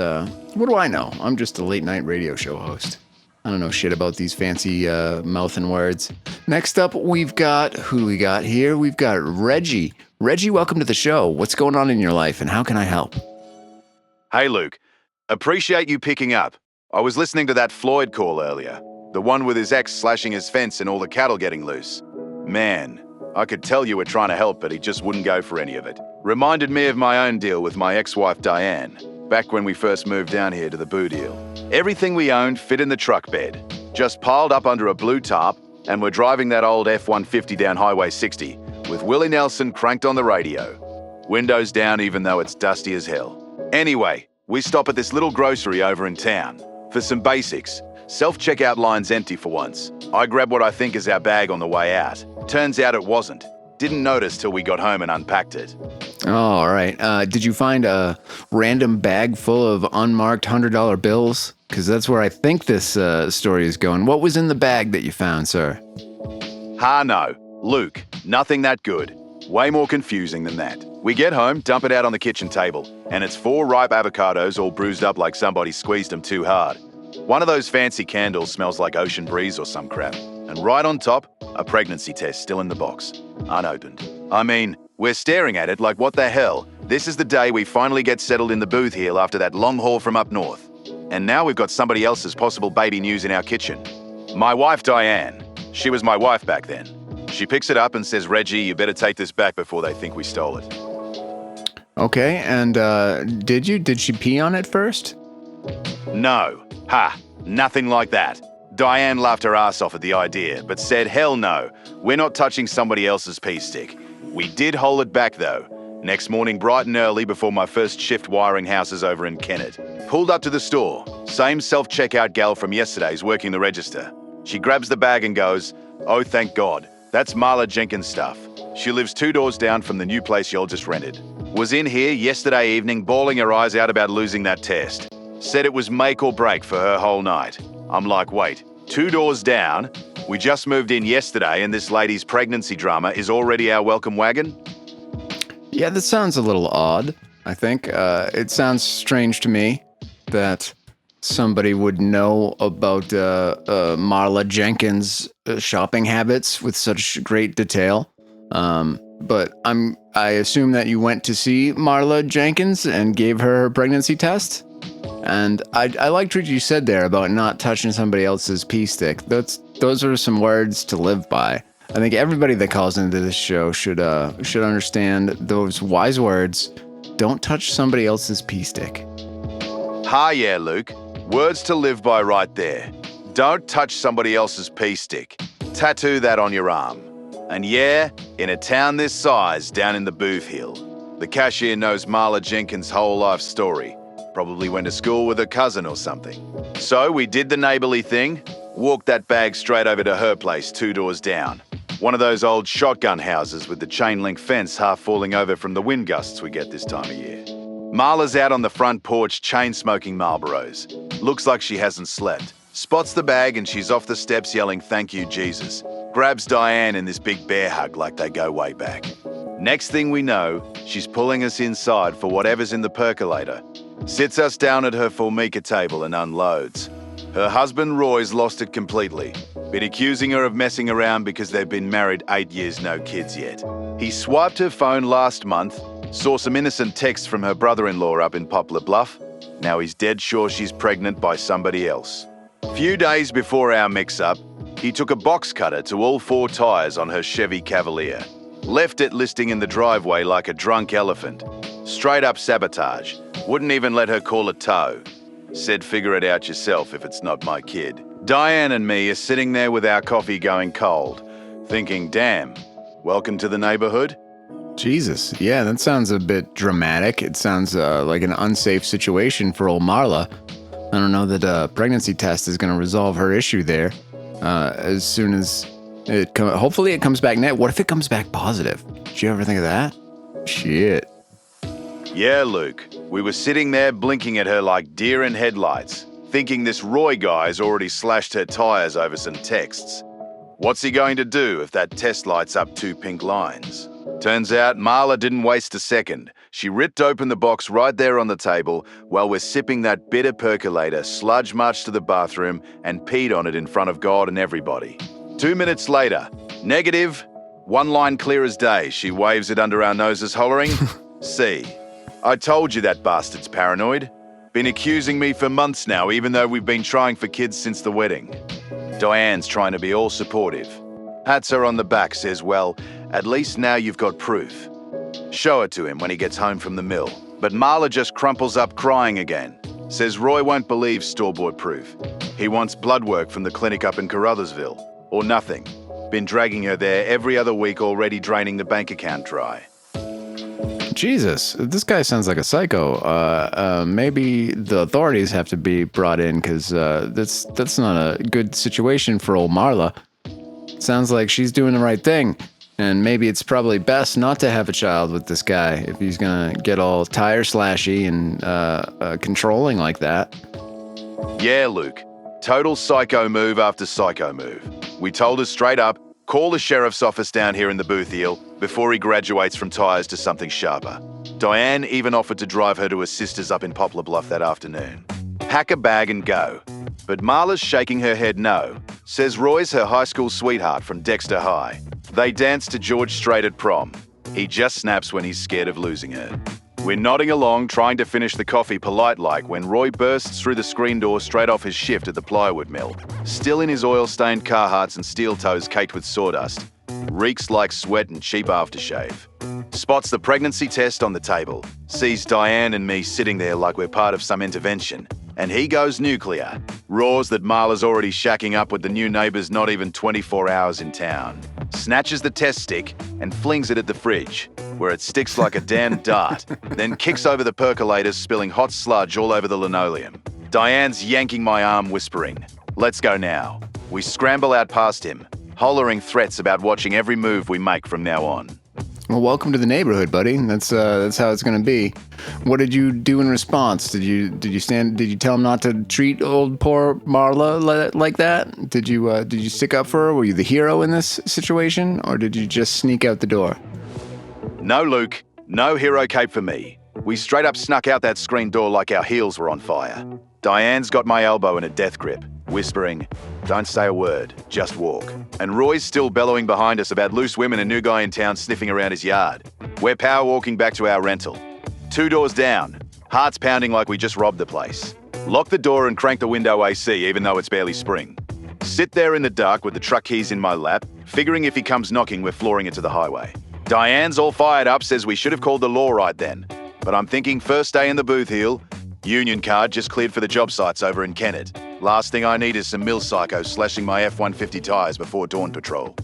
what do I know? I'm just a late night radio show host. I don't know shit about these fancy mouthing words. Next up, we've got here? We've got Reggie. Reggie, welcome to the show. What's going on in your life, and how can I help? Hey, Luke. Appreciate you picking up. I was listening to that Floyd call earlier. The one with his ex slashing his fence and all the cattle getting loose. Man, I could tell you were trying to help, but he just wouldn't go for any of it. Reminded me of my own deal with my ex-wife Diane, back when we first moved down here to the Boo deal. Everything we owned fit in the truck bed, just piled up under a blue tarp, and we're driving that old F-150 down Highway 60, with Willie Nelson cranked on the radio. Windows down even though it's dusty as hell. Anyway, we stop at this little grocery over in town. For some basics, self-checkout line's empty for once. I grab what I think is our bag on the way out. Turns out it wasn't. Didn't notice till we got home and unpacked it. Oh, all right. Did you find a random bag full of unmarked $100 bills? Because that's where I think this story is going. What was in the bag that you found, sir? No. Luke, nothing that good. Way more confusing than that. We get home, dump it out on the kitchen table, and it's 4 ripe avocados all bruised up like somebody squeezed them too hard. One of those fancy candles smells like ocean breeze or some crap. And right on top, a pregnancy test still in the box, unopened. I mean, we're staring at it like, what the hell? This is the day we finally get settled in the booth heel after that long haul from up north. And now we've got somebody else's possible baby news in our kitchen. My wife, Diane. She was my wife back then. She picks it up and says, Reggie, you better take this back before they think we stole it. Okay, and did she pee on it first? No. Nothing like that. Diane laughed her ass off at the idea, but said, hell no, we're not touching somebody else's pee stick. We did hold it back though. Next morning bright and early before my first shift wiring houses over in Kennett. Pulled up to the store. Same self-checkout gal from yesterday's working the register. She grabs the bag and goes, oh thank God, that's Marla Jenkins' stuff. She lives 2 doors down from the new place y'all just rented. Was in here yesterday evening bawling her eyes out about losing that test. Said it was make or break for her whole night. I'm like, wait, 2 doors down? We just moved in yesterday and this lady's pregnancy drama is already our welcome wagon? Yeah, that sounds a little odd, I think. It sounds strange to me that somebody would know about Marla Jenkins' shopping habits with such great detail. But I assume that you went to see Marla Jenkins and gave her her pregnancy test? And I liked what you said there about not touching somebody else's pee stick. Those are some words to live by. I think everybody that calls into this show should understand those wise words. Don't touch somebody else's pee stick. Yeah, Luke. Words to live by right there. Don't touch somebody else's pee stick. Tattoo that on your arm. And yeah, in a town this size, down in the Booth Hill, the cashier knows Marla Jenkins' whole life story. Probably went to school with her cousin or something. So we did the neighborly thing, walked that bag straight over to her place 2 doors down. One of those old shotgun houses with the chain link fence half falling over from the wind gusts we get this time of year. Marla's out on the front porch chain-smoking Marlboros. Looks like she hasn't slept. Spots the bag and she's off the steps yelling, thank you, Jesus. Grabs Diane in this big bear hug like they go way back. Next thing we know, she's pulling us inside for whatever's in the percolator. Sits us down at her Formica table and unloads. Her husband Roy's lost it completely. Been accusing her of messing around because they've been married 8 years, no kids yet. He swiped her phone last month, saw some innocent texts from her brother-in-law up in Poplar Bluff. Now he's dead sure she's pregnant by somebody else. Few days before our mix-up, he took a box cutter to all 4 tyres on her Chevy Cavalier. Left it listing in the driveway like a drunk elephant. Straight up sabotage. Wouldn't even let her call a tow. Said figure it out yourself if it's not my kid. Diane and me are sitting there with our coffee going cold, thinking, damn, welcome to the neighborhood? Jesus, yeah, that sounds a bit dramatic. It sounds like an unsafe situation for old Marla. I don't know that a pregnancy test is going to resolve her issue there. As soon as hopefully it comes back net. What if it comes back positive? Did you ever think of that? Shit. Yeah, Luke. We were sitting there blinking at her like deer in headlights, thinking this Roy guy's already slashed her tires over some texts. What's he going to do if that test lights up 2 pink lines? Turns out Marla didn't waste a second. She ripped open the box right there on the table while we're sipping that bitter percolator, sludge marched to the bathroom and peed on it in front of God and everybody. 2 minutes later, negative, 1 line clear as day. She waves it under our noses hollering, see, I told you that bastard's paranoid. Been accusing me for months now, even though we've been trying for kids since the wedding. Diane's trying to be all supportive. Pats her on the back, says, well, at least now you've got proof. Show it to him when he gets home from the mill. But Marla just crumples up crying again. Says Roy won't believe store-bought proof. He wants blood work from the clinic up in Carruthersville. Or nothing. Been dragging her there every other week, already draining the bank account dry. Jesus, this guy sounds like a psycho. Maybe the authorities have to be brought in because that's not a good situation for old Marla. Sounds like she's doing the right thing. And maybe it's probably best not to have a child with this guy if he's gonna get all tire slashy and controlling like that. Yeah, Luke. Total psycho move after psycho move. We told her straight up, call the sheriff's office down here in the Bootheel before he graduates from tires to something sharper. Diane even offered to drive her to her sister's up in Poplar Bluff that afternoon. Pack a bag and go. But Marla's shaking her head no. Says Roy's her high school sweetheart from Dexter High. They dance to George Strait at prom. He just snaps when he's scared of losing her. We're nodding along, trying to finish the coffee polite-like, when Roy bursts through the screen door straight off his shift at the plywood mill. Still in his oil-stained Carhartts and steel toes caked with sawdust. Reeks like sweat and cheap aftershave. Spots the pregnancy test on the table. Sees Diane and me sitting there like we're part of some intervention. And he goes nuclear. Roars that Marla's already shacking up with the new neighbours not even 24 hours in town. Snatches the test stick and flings it at the fridge, where it sticks like a damn dart, then kicks over the percolators, spilling hot sludge all over the linoleum. Diane's yanking my arm, whispering, let's go now. We scramble out past him, hollering threats about watching every move we make from now on. Well, welcome to the neighborhood, buddy. That's how it's gonna be. What did you do in response? Did you tell him not to treat old poor Marla like that? Did you stick up for her? Were you the hero in this situation, or did you just sneak out the door? No, Luke. No hero cape for me. We straight up snuck out that screen door like our heels were on fire. Diane's got my elbow in a death grip, whispering, don't say a word, just walk. And Roy's still bellowing behind us about loose women and new guy in town sniffing around his yard. We're power walking back to our rental. 2 doors down, hearts pounding like we just robbed the place. Lock the door and crank the window AC even though it's barely spring. Sit there in the dark with the truck keys in my lap, figuring if he comes knocking, we're flooring it to the highway. Diane's all fired up, says we should have called the law right then. But I'm thinking first day in the Bootheel, union card just cleared for the job sites over in Kennett. Last thing I need is some mill psychos slashing my F-150 tires before dawn patrol.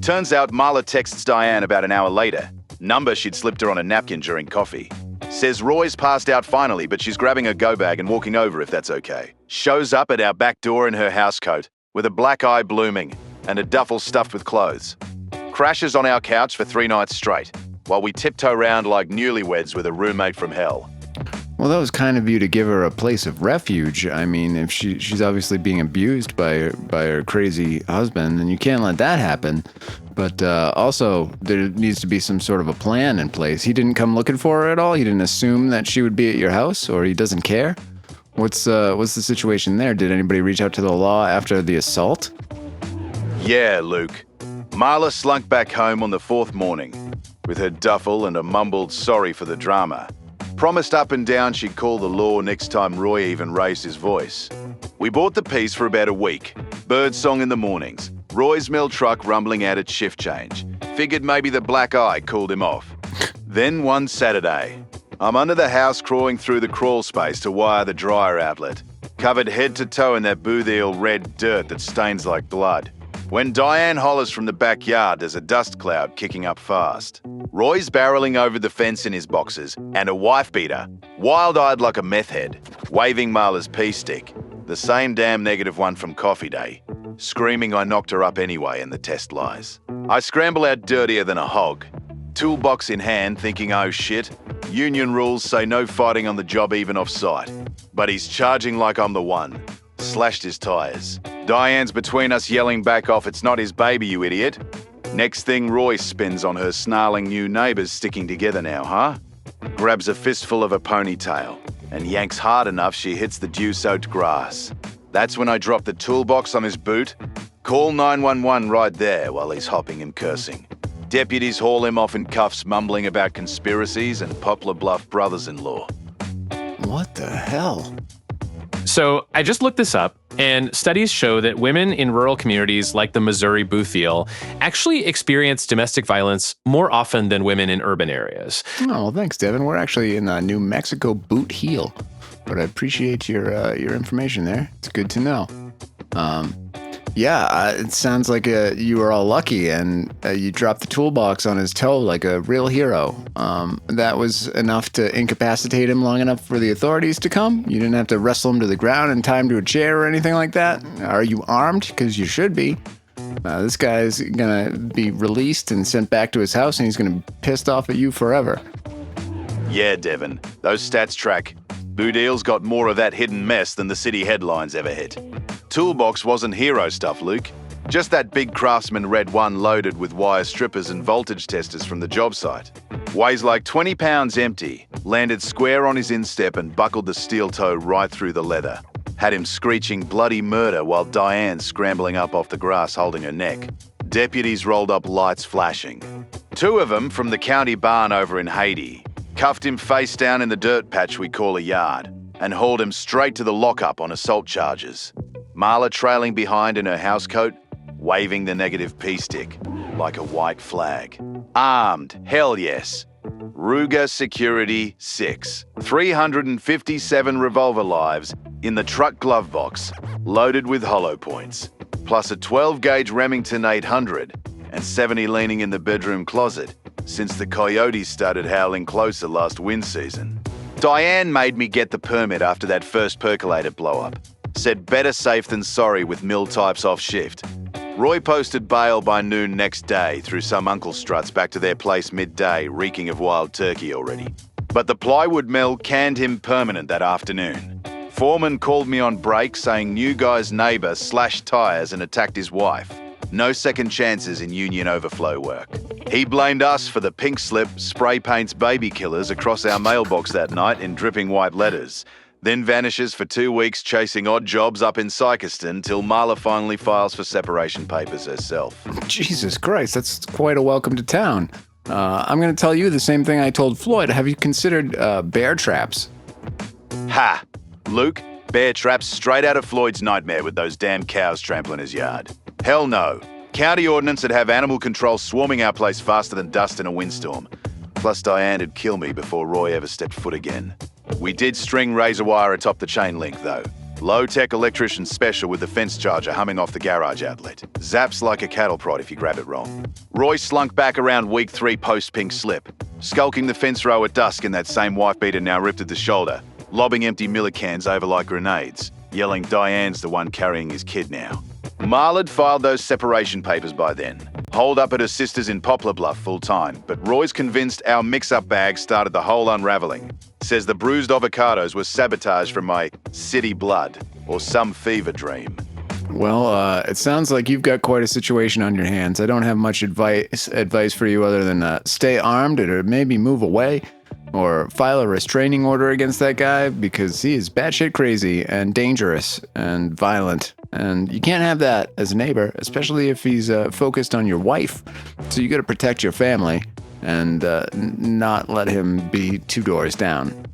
Turns out Marla texts Diane about an hour later. Number she'd slipped her on a napkin during coffee. Says Roy's passed out finally, but she's grabbing her go bag and walking over if that's okay. Shows up at our back door in her housecoat, with a black eye blooming and a duffel stuffed with clothes. Crashes on our couch for 3 nights straight, while we tiptoe around like newlyweds with a roommate from hell. Well, that was kind of you to give her a place of refuge. I mean, if she's obviously being abused by her crazy husband, then you can't let that happen. But also, there needs to be some sort of a plan in place. He didn't come looking for her at all? He didn't assume that she would be at your house, or he doesn't care? What's the situation there? Did anybody reach out to the law after the assault? Yeah, Luke. Marla slunk back home on the 4th morning, with her duffel and a mumbled sorry for the drama. Promised up and down she'd call the law next time Roy even raised his voice. We bought the piece for about a week. Birdsong in the mornings. Roy's mill truck rumbling out at shift change. Figured maybe the black eye cooled him off. Then one Saturday, I'm under the house crawling through the crawl space to wire the dryer outlet. Covered head to toe in that boothiel red dirt that stains like blood. When Diane hollers from the backyard, there's a dust cloud kicking up fast. Roy's barreling over the fence in his boxers, and a wife beater, wild-eyed like a meth head, waving Marla's pea stick, the same damn negative one from coffee day, screaming I knocked her up anyway and the test lies. I scramble out dirtier than a hog, toolbox in hand thinking oh shit, union rules say no fighting on the job even off site. But he's charging like I'm the one. Slashed his tyres. Diane's between us yelling back off, it's not his baby, you idiot. Next thing, Roy spins on her snarling new neighbours sticking together now, huh? Grabs a fistful of a ponytail and yanks hard enough she hits the dew-soaked grass. That's when I drop the toolbox on his boot, call 911 right there while he's hopping and cursing. Deputies haul him off in cuffs mumbling about conspiracies and Poplar Bluff brothers-in-law. What the hell? So I just looked this up, and studies show that women in rural communities like the Missouri Boothiel actually experience domestic violence more often than women in urban areas. Oh, well, thanks, Devin. We're actually in New Mexico Boot Heel, but I appreciate your information there. It's good to know. It sounds like you were all lucky, and you dropped the toolbox on his toe like a real hero. That was enough to incapacitate him long enough for the authorities to come? You didn't have to wrestle him to the ground and tie him to a chair or anything like that? Are you armed? Because you should be. This guy's going to be released and sent back to his house, and he's going to be pissed off at you forever. Yeah, Devin, those stats track. Boothiel's got more of that hidden mess than the city headlines ever hit. Toolbox wasn't hero stuff, Luke. Just that big Craftsman Red 1 loaded with wire strippers and voltage testers from the job site. Weighs like 20 pounds empty, landed square on his instep and buckled the steel toe right through the leather. Had him screeching bloody murder while Diane scrambling up off the grass holding her neck. Deputies rolled up lights flashing. 2 of them from the county barn over in Haiti. Cuffed him face down in the dirt patch we call a yard and hauled him straight to the lockup on assault charges. Marla trailing behind in her housecoat, waving the negative P-stick like a white flag. Armed, hell yes. Ruger Security 6. 357 revolver lives in the truck glove box, loaded with hollow points, plus a 12-gauge Remington 800 and 70 leaning in the bedroom closet since the coyotes started howling closer last wind season. Diane made me get the permit after that first percolator blow-up. Said better safe than sorry with mill types off shift. Roy posted bail by noon next day through some uncle struts back to their place midday, reeking of wild turkey already. But the plywood mill canned him permanent that afternoon. Foreman called me on break saying new guy's neighbour slashed tyres and attacked his wife. No second chances in union overflow work. He blamed us for the pink slip spray paints baby killers across our mailbox that night in dripping white letters. Then vanishes for 2 weeks chasing odd jobs up in Psychoston till Marla finally files for separation papers herself. Jesus Christ, that's quite a welcome to town. I'm going to tell you the same thing I told Floyd. Have you considered bear traps? Ha! Luke, bear traps straight out of Floyd's nightmare with those damn cows trampling his yard. Hell no. County ordinance would have animal control swarming our place faster than dust in a windstorm. Plus Diane would kill me before Roy ever stepped foot again. We did string razor wire atop the chain link, though. Low-tech electrician special with the fence charger humming off the garage outlet. Zaps like a cattle prod if you grab it wrong. Roy slunk back around week 3 post-pink slip, skulking the fence row at dusk in that same wife beater now ripped at the shoulder, lobbing empty Miller cans over like grenades, yelling Diane's the one carrying his kid now. Marla'd filed those separation papers by then. Holed up at her sister's in Poplar Bluff full-time, but Roy's convinced our mix-up bag started the whole unraveling. Says the bruised avocados were sabotage from my city blood, or some fever dream. Well, it sounds like you've got quite a situation on your hands. I don't have much advice for you other than stay armed or maybe move away or file a restraining order against that guy because he is batshit crazy and dangerous and violent. And you can't have that as a neighbor, especially if he's focused on your wife. So you got to protect your family and not let him be 2 doors down.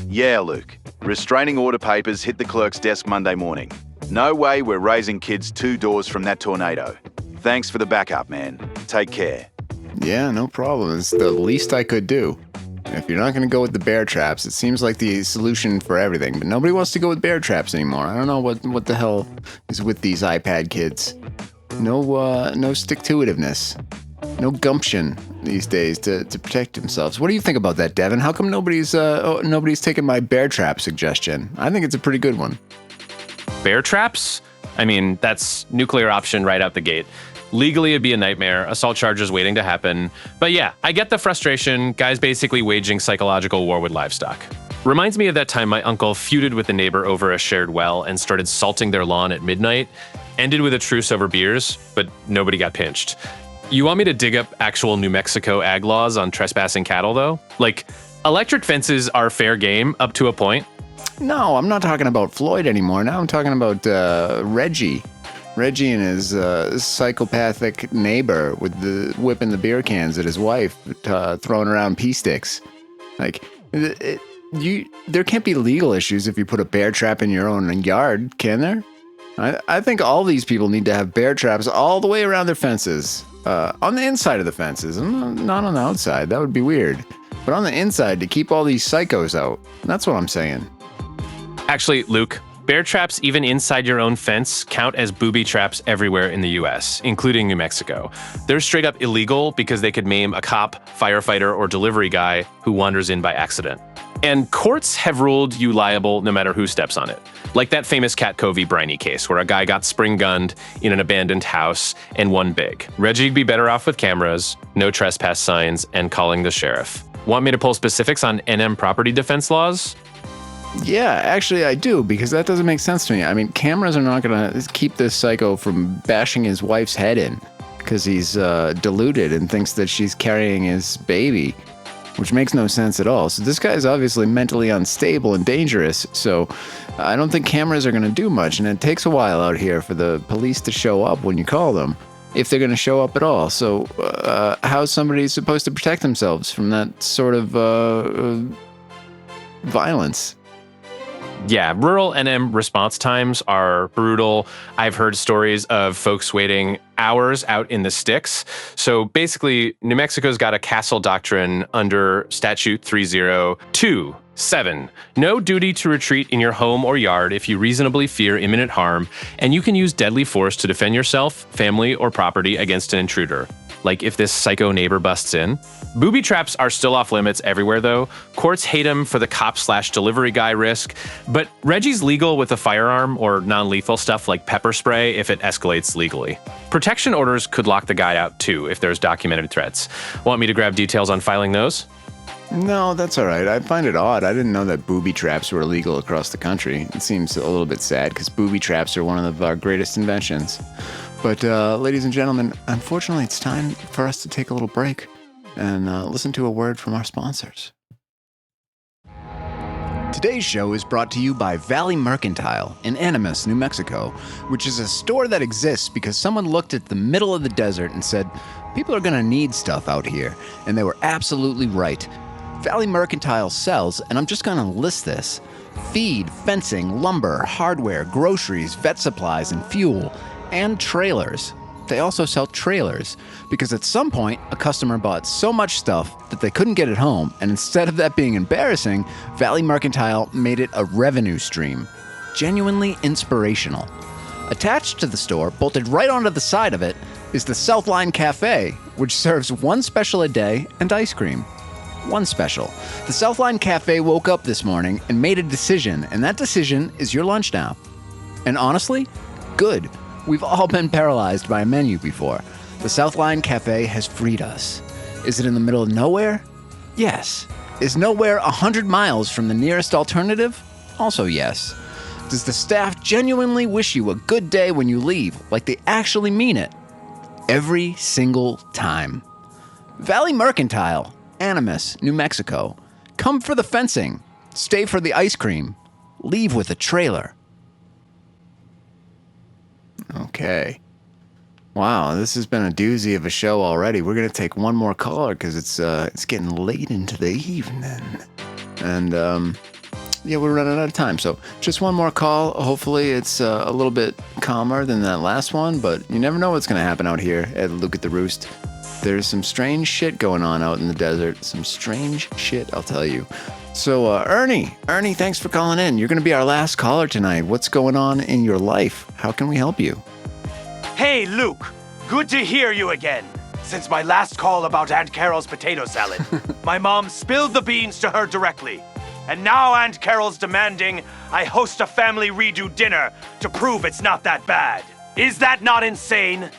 Yeah, Luke. Restraining order papers hit the clerk's desk Monday morning. No way we're raising kids 2 doors from that tornado. Thanks for the backup, man. Take care. Yeah, no problem. It's the least I could do. If you're not going to go with the bear traps, it seems like the solution for everything, but nobody wants to go with bear traps anymore. I don't know what the hell is with these iPad kids. No stick-to-itiveness. No gumption these days to protect themselves. What do you think about that, Devin? How come nobody's taken my bear trap suggestion? I think it's a pretty good one. Bear traps? I mean, that's nuclear option right out the gate. Legally, it'd be a nightmare, assault charges waiting to happen. But yeah, I get the frustration, guys basically waging psychological war with livestock. Reminds me of that time my uncle feuded with a neighbor over a shared well and started salting their lawn at midnight. Ended with a truce over beers, but nobody got pinched. You want me to dig up actual New Mexico ag laws on trespassing cattle, though? Like, electric fences are fair game up to a point. No, I'm not talking about Floyd anymore. Now I'm talking about Reggie. Reggie and his psychopathic neighbor with whipping the beer cans at his wife, throwing around pea sticks. Like, there can't be legal issues if you put a bear trap in your own yard, can there? I think all these people need to have bear traps all the way around their fences. On the inside of the fences, not on the outside. That would be weird. But on the inside to keep all these psychos out. That's what I'm saying. Actually, Luke, bear traps even inside your own fence count as booby traps everywhere in the US, including New Mexico. They're straight up illegal because they could maim a cop, firefighter, or delivery guy who wanders in by accident. And courts have ruled you liable no matter who steps on it. Like that famous Cat Covey Briney case where a guy got spring-gunned in an abandoned house and won big. Reggie'd be better off with cameras, no trespass signs, and calling the sheriff. Want me to pull specifics on NM property defense laws? Yeah, actually I do, because that doesn't make sense to me. I mean, cameras are not going to keep this psycho from bashing his wife's head in because he's deluded and thinks that she's carrying his baby, which makes no sense at all. So this guy is obviously mentally unstable and dangerous, so I don't think cameras are going to do much, and it takes a while out here for the police to show up when you call them, if they're going to show up at all. So how's somebody supposed to protect themselves from that sort of violence? Yeah, rural NM response times are brutal. I've heard stories of folks waiting hours out in the sticks. So basically, New Mexico's got a castle doctrine under Statute 3027. No duty to retreat in your home or yard if you reasonably fear imminent harm, and you can use deadly force to defend yourself, family, or property against an intruder. Like if this psycho neighbor busts in. Booby traps are still off limits everywhere, though. Courts hate them for the cop/delivery guy risk, but Reggie's legal with a firearm or non-lethal stuff like pepper spray if it escalates legally. Protection orders could lock the guy out, too, if there's documented threats. Want me to grab details on filing those? No, that's all right. I find it odd. I didn't know that booby traps were illegal across the country. It seems a little bit sad because booby traps are one of our greatest inventions. But ladies and gentlemen, unfortunately, it's time for us to take a little break and listen to a word from our sponsors. Today's show is brought to you by Valley Mercantile in Animas, New Mexico, which is a store that exists because someone looked at the middle of the desert and said, people are going to need stuff out here. And they were absolutely right. Valley Mercantile sells, and I'm just going to list this: feed, fencing, lumber, hardware, groceries, vet supplies, and fuel, and trailers. They also sell trailers because at some point a customer bought so much stuff that they couldn't get it home, and instead of that being embarrassing, Valley Mercantile made it a revenue stream. Genuinely inspirational. Attached to the store, bolted right onto the side of it, is the Southline Cafe, which serves one special a day and ice cream. One special. The Southline Cafe woke up this morning and made a decision, and that decision is your lunch now. And honestly, good. We've all been paralyzed by a menu before. The Southline Cafe has freed us. Is it in the middle of nowhere? Yes. Is nowhere 100 miles from the nearest alternative? Also yes. Does the staff genuinely wish you a good day when you leave, like they actually mean it? Every single time. Valley Mercantile, Animas, New Mexico. Come for the fencing. Stay for the ice cream. Leave with a trailer. Okay. Wow, this has been a doozy of a show already. We're going to take one more caller because it's getting late into the evening. And Yeah, we're running out of time, so just one more call. Hopefully it's a little bit calmer than that last one, but you never know what's going to happen out here at Luke at the Roost. There's some strange shit going on out in the desert. Some strange shit, I'll tell you. So, Ernie, thanks for calling in. You're going to be our last caller tonight. What's going on in your life? How can we help you? Hey, Luke. Good to hear you again. Since my last call about Aunt Carol's potato salad, my mom spilled the beans to her directly. And now Aunt Carol's demanding I host a family redo dinner to prove it's not that bad. Is that not insane?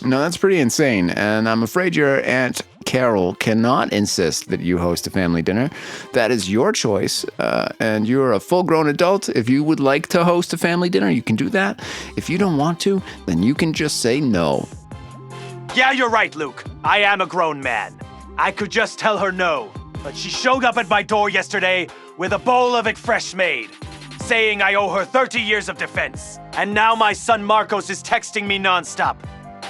No, that's pretty insane. And I'm afraid your Aunt Carol cannot insist that you host a family dinner. That is your choice. And you're a full-grown adult. If you would like to host a family dinner, you can do that. If you don't want to, then you can just say no. Yeah, you're right, Luke. I am a grown man. I could just tell her no. But she showed up at my door yesterday with a bowl of it fresh made, saying I owe her 30 years of defense. And now my son Marcos is texting me nonstop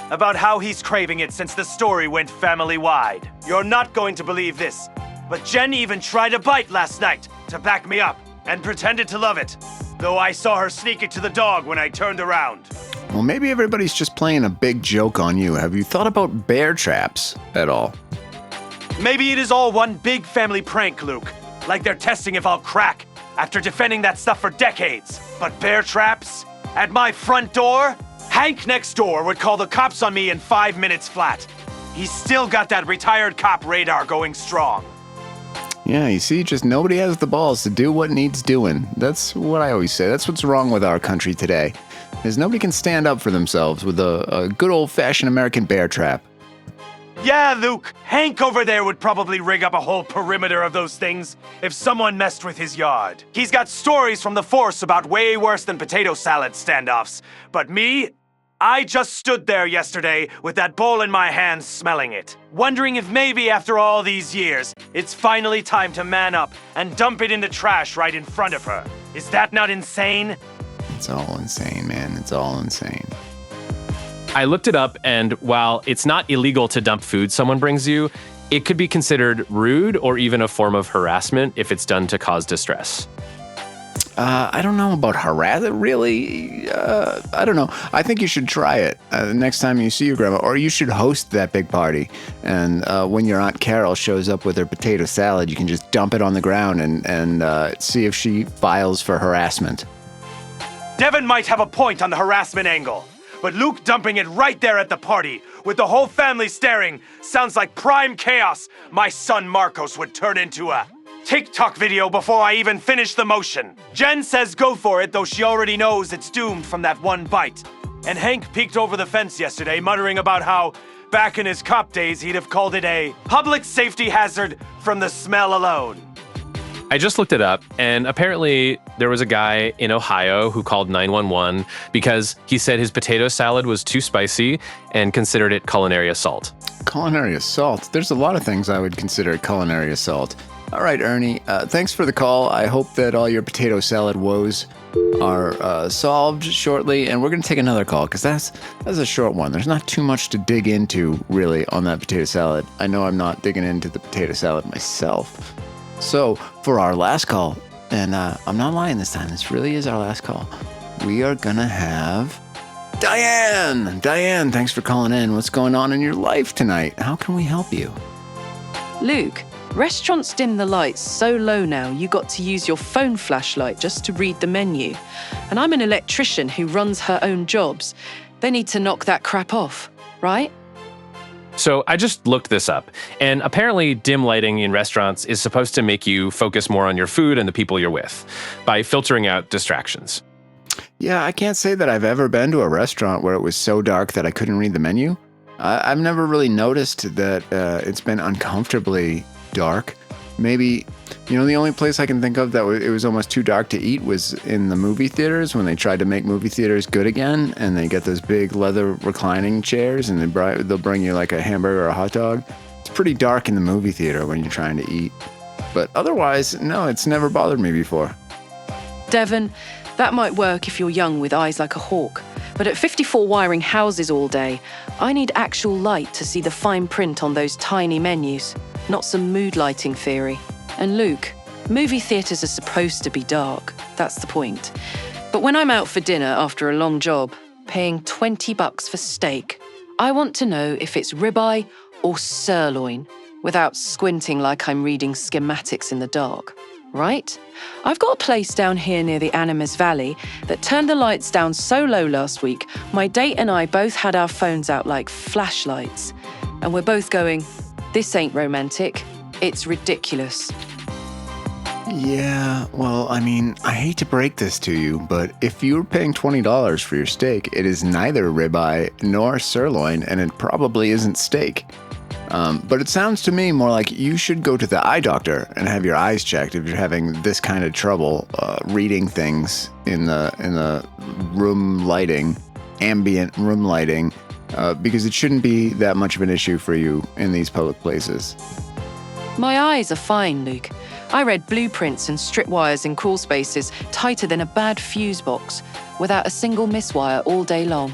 about how he's craving it since the story went family-wide. You're not going to believe this, but Jen even tried a bite last night to back me up and pretended to love it, though I saw her sneak it to the dog when I turned around. Well, maybe everybody's just playing a big joke on you. Have you thought about bear traps at all? Maybe it is all one big family prank, Luke. Like they're testing if I'll crack after defending that stuff for decades. But bear traps? At my front door? Hank next door would call the cops on me in 5 minutes flat. He's still got that retired cop radar going strong. Yeah, you see, just nobody has the balls to do what needs doing. That's what I always say. That's what's wrong with our country today, is nobody can stand up for themselves with a good old-fashioned American bear trap. Yeah, Luke, Hank over there would probably rig up a whole perimeter of those things if someone messed with his yard. He's got stories from the force about way worse than potato salad standoffs. But me, I just stood there yesterday with that bowl in my hand smelling it, wondering if maybe after all these years, it's finally time to man up and dump it in the trash right in front of her. Is that not insane? It's all insane, man. It's all insane. I looked it up, and while it's not illegal to dump food someone brings you, it could be considered rude or even a form of harassment if it's done to cause distress. I don't know about harassment, really. I don't know. I think you should try it next time you see your grandma, or you should host that big party. And when your Aunt Carol shows up with her potato salad, you can just dump it on the ground and see if she files for harassment. Devin might have a point on the harassment angle, but Luke dumping it right there at the party, with the whole family staring, sounds like prime chaos my son Marcos would turn into a TikTok video before I even finish the motion. Jen says go for it, though she already knows it's doomed from that one bite. And Hank peeked over the fence yesterday, muttering about how, back in his cop days, he'd have called it a public safety hazard from the smell alone. I just looked it up, and apparently there was a guy in Ohio who called 911 because he said his potato salad was too spicy and considered it culinary assault. Culinary assault? There's a lot of things I would consider culinary assault. All right, Ernie, thanks for the call. I hope that all your potato salad woes are solved shortly, and we're going to take another call because that's a short one. There's not too much to dig into, really, on that potato salad. I know I'm not digging into the potato salad myself. So, for our last call, and I'm not lying this time, this really is our last call, we are going to have Diane. Diane, thanks for calling in. What's going on in your life tonight? How can we help you? Luke, restaurants dim the lights so low now you got to use your phone flashlight just to read the menu. And I'm an electrician who runs her own jobs. They need to knock that crap off, right? So I just looked this up, and apparently dim lighting in restaurants is supposed to make you focus more on your food and the people you're with by filtering out distractions. Yeah, I can't say that I've ever been to a restaurant where it was so dark that I couldn't read the menu. I've never really noticed that it's been uncomfortably dark. Maybe, the only place I can think of that it was almost too dark to eat was in the movie theaters when they tried to make movie theaters good again, and they get those big leather reclining chairs and they'll bring you like a hamburger or a hot dog. It's pretty dark in the movie theater when you're trying to eat. But otherwise, no, it's never bothered me before. Devon, that might work if you're young with eyes like a hawk. But at 54 wiring houses all day, I need actual light to see the fine print on those tiny menus, not some mood lighting theory. And Luke, Movie theaters are supposed to be dark. That's the point. But when I'm out for dinner after a long job, paying $20 for steak, I want to know if it's ribeye or sirloin without squinting like I'm reading schematics in the dark. Right? I've got a place down here near the Animas Valley that turned the lights down so low last week, my date and I both had our phones out like flashlights. And we're both going, this ain't romantic, it's ridiculous. Yeah, well, I mean, I hate to break this to you, but if you're paying $20 for your steak, it is neither ribeye nor sirloin, and it probably isn't steak. But it sounds to me more like you should go to the eye doctor and have your eyes checked if you're having this kind of trouble reading things in the room lighting, ambient room lighting, because it shouldn't be that much of an issue for you in these public places. My eyes are fine, Luke. I read blueprints and strip wires in crawl spaces tighter than a bad fuse box, without a single miswire all day long.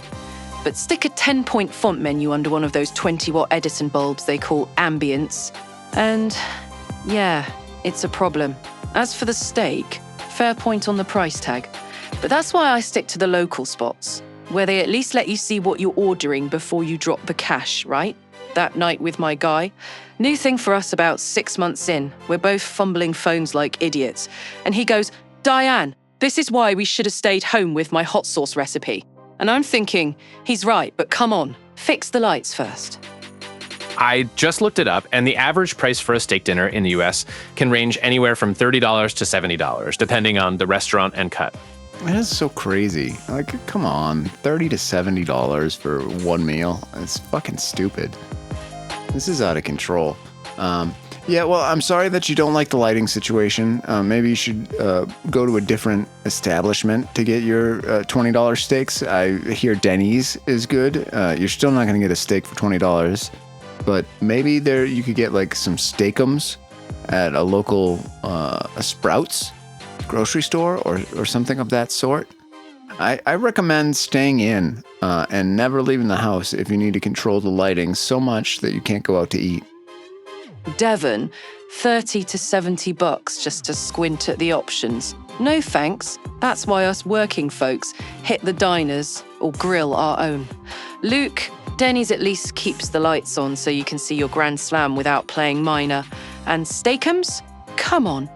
But stick a 10-point font menu under one of those 20-watt Edison bulbs they call ambience, and yeah, it's a problem. As for the steak, fair point on the price tag. But that's why I stick to the local spots, where they at least let you see what you're ordering before you drop the cash, right? That night with my guy. New thing for us about 6 months in. We're both fumbling phones like idiots. And he goes, Diane, this is why we should have stayed home with my hot sauce recipe. And I'm thinking, he's right, but come on, fix the lights first. I just looked it up, and the average price for a steak dinner in the US can range anywhere from $30 to $70, depending on the restaurant and cut. That is so crazy. Like, come on, $30 to $70 for one meal. It's fucking stupid. This is out of control. Yeah, well, I'm sorry that you don't like the lighting situation. Maybe you should go to a different establishment to get your $20 steaks. I hear Denny's is good. You're still not going to get a steak for $20, but maybe there you could get like some steakums at a local a Sprouts grocery store or something of that sort. I recommend staying in and never leaving the house if you need to control the lighting so much that you can't go out to eat. Devon, $30 to $70 just to squint at the options. No thanks. That's why us working folks hit the diners or grill our own. Luke, Denny's at least keeps the lights on so you can see your Grand Slam without playing minor. And steakums? Come on.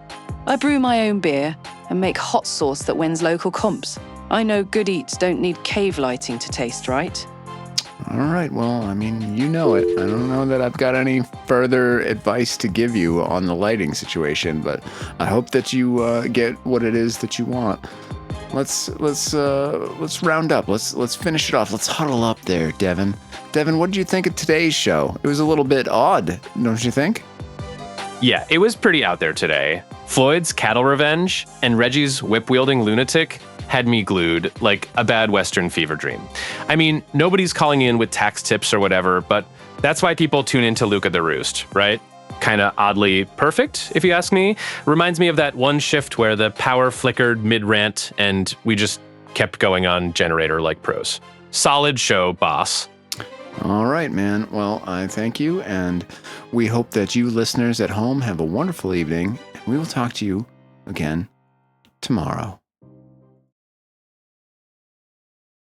I brew my own beer and make hot sauce that wins local comps. I know good eats don't need cave lighting to taste right. All right, well, I mean, you know it. I don't know that I've got any further advice to give you on the lighting situation, but I hope that you get what it is that you want. Let's round up. Let's finish it off. Let's huddle up there, Devin. Devin, what did you think of today's show? It was a little bit odd, don't you think? Yeah, it was pretty out there today. Floyd's cattle revenge and Reggie's whip-wielding lunatic had me glued like a bad Western fever dream. I mean, nobody's calling in with tax tips or whatever, but that's why people tune into Luke at the Roost, right? Kinda oddly perfect, if you ask me. Reminds me of that one shift where the power flickered mid-rant and we just kept going on generator like pros. Solid show, boss. All right, man. Well, I thank you, and we hope that you listeners at home have a wonderful evening. We will talk to you again tomorrow.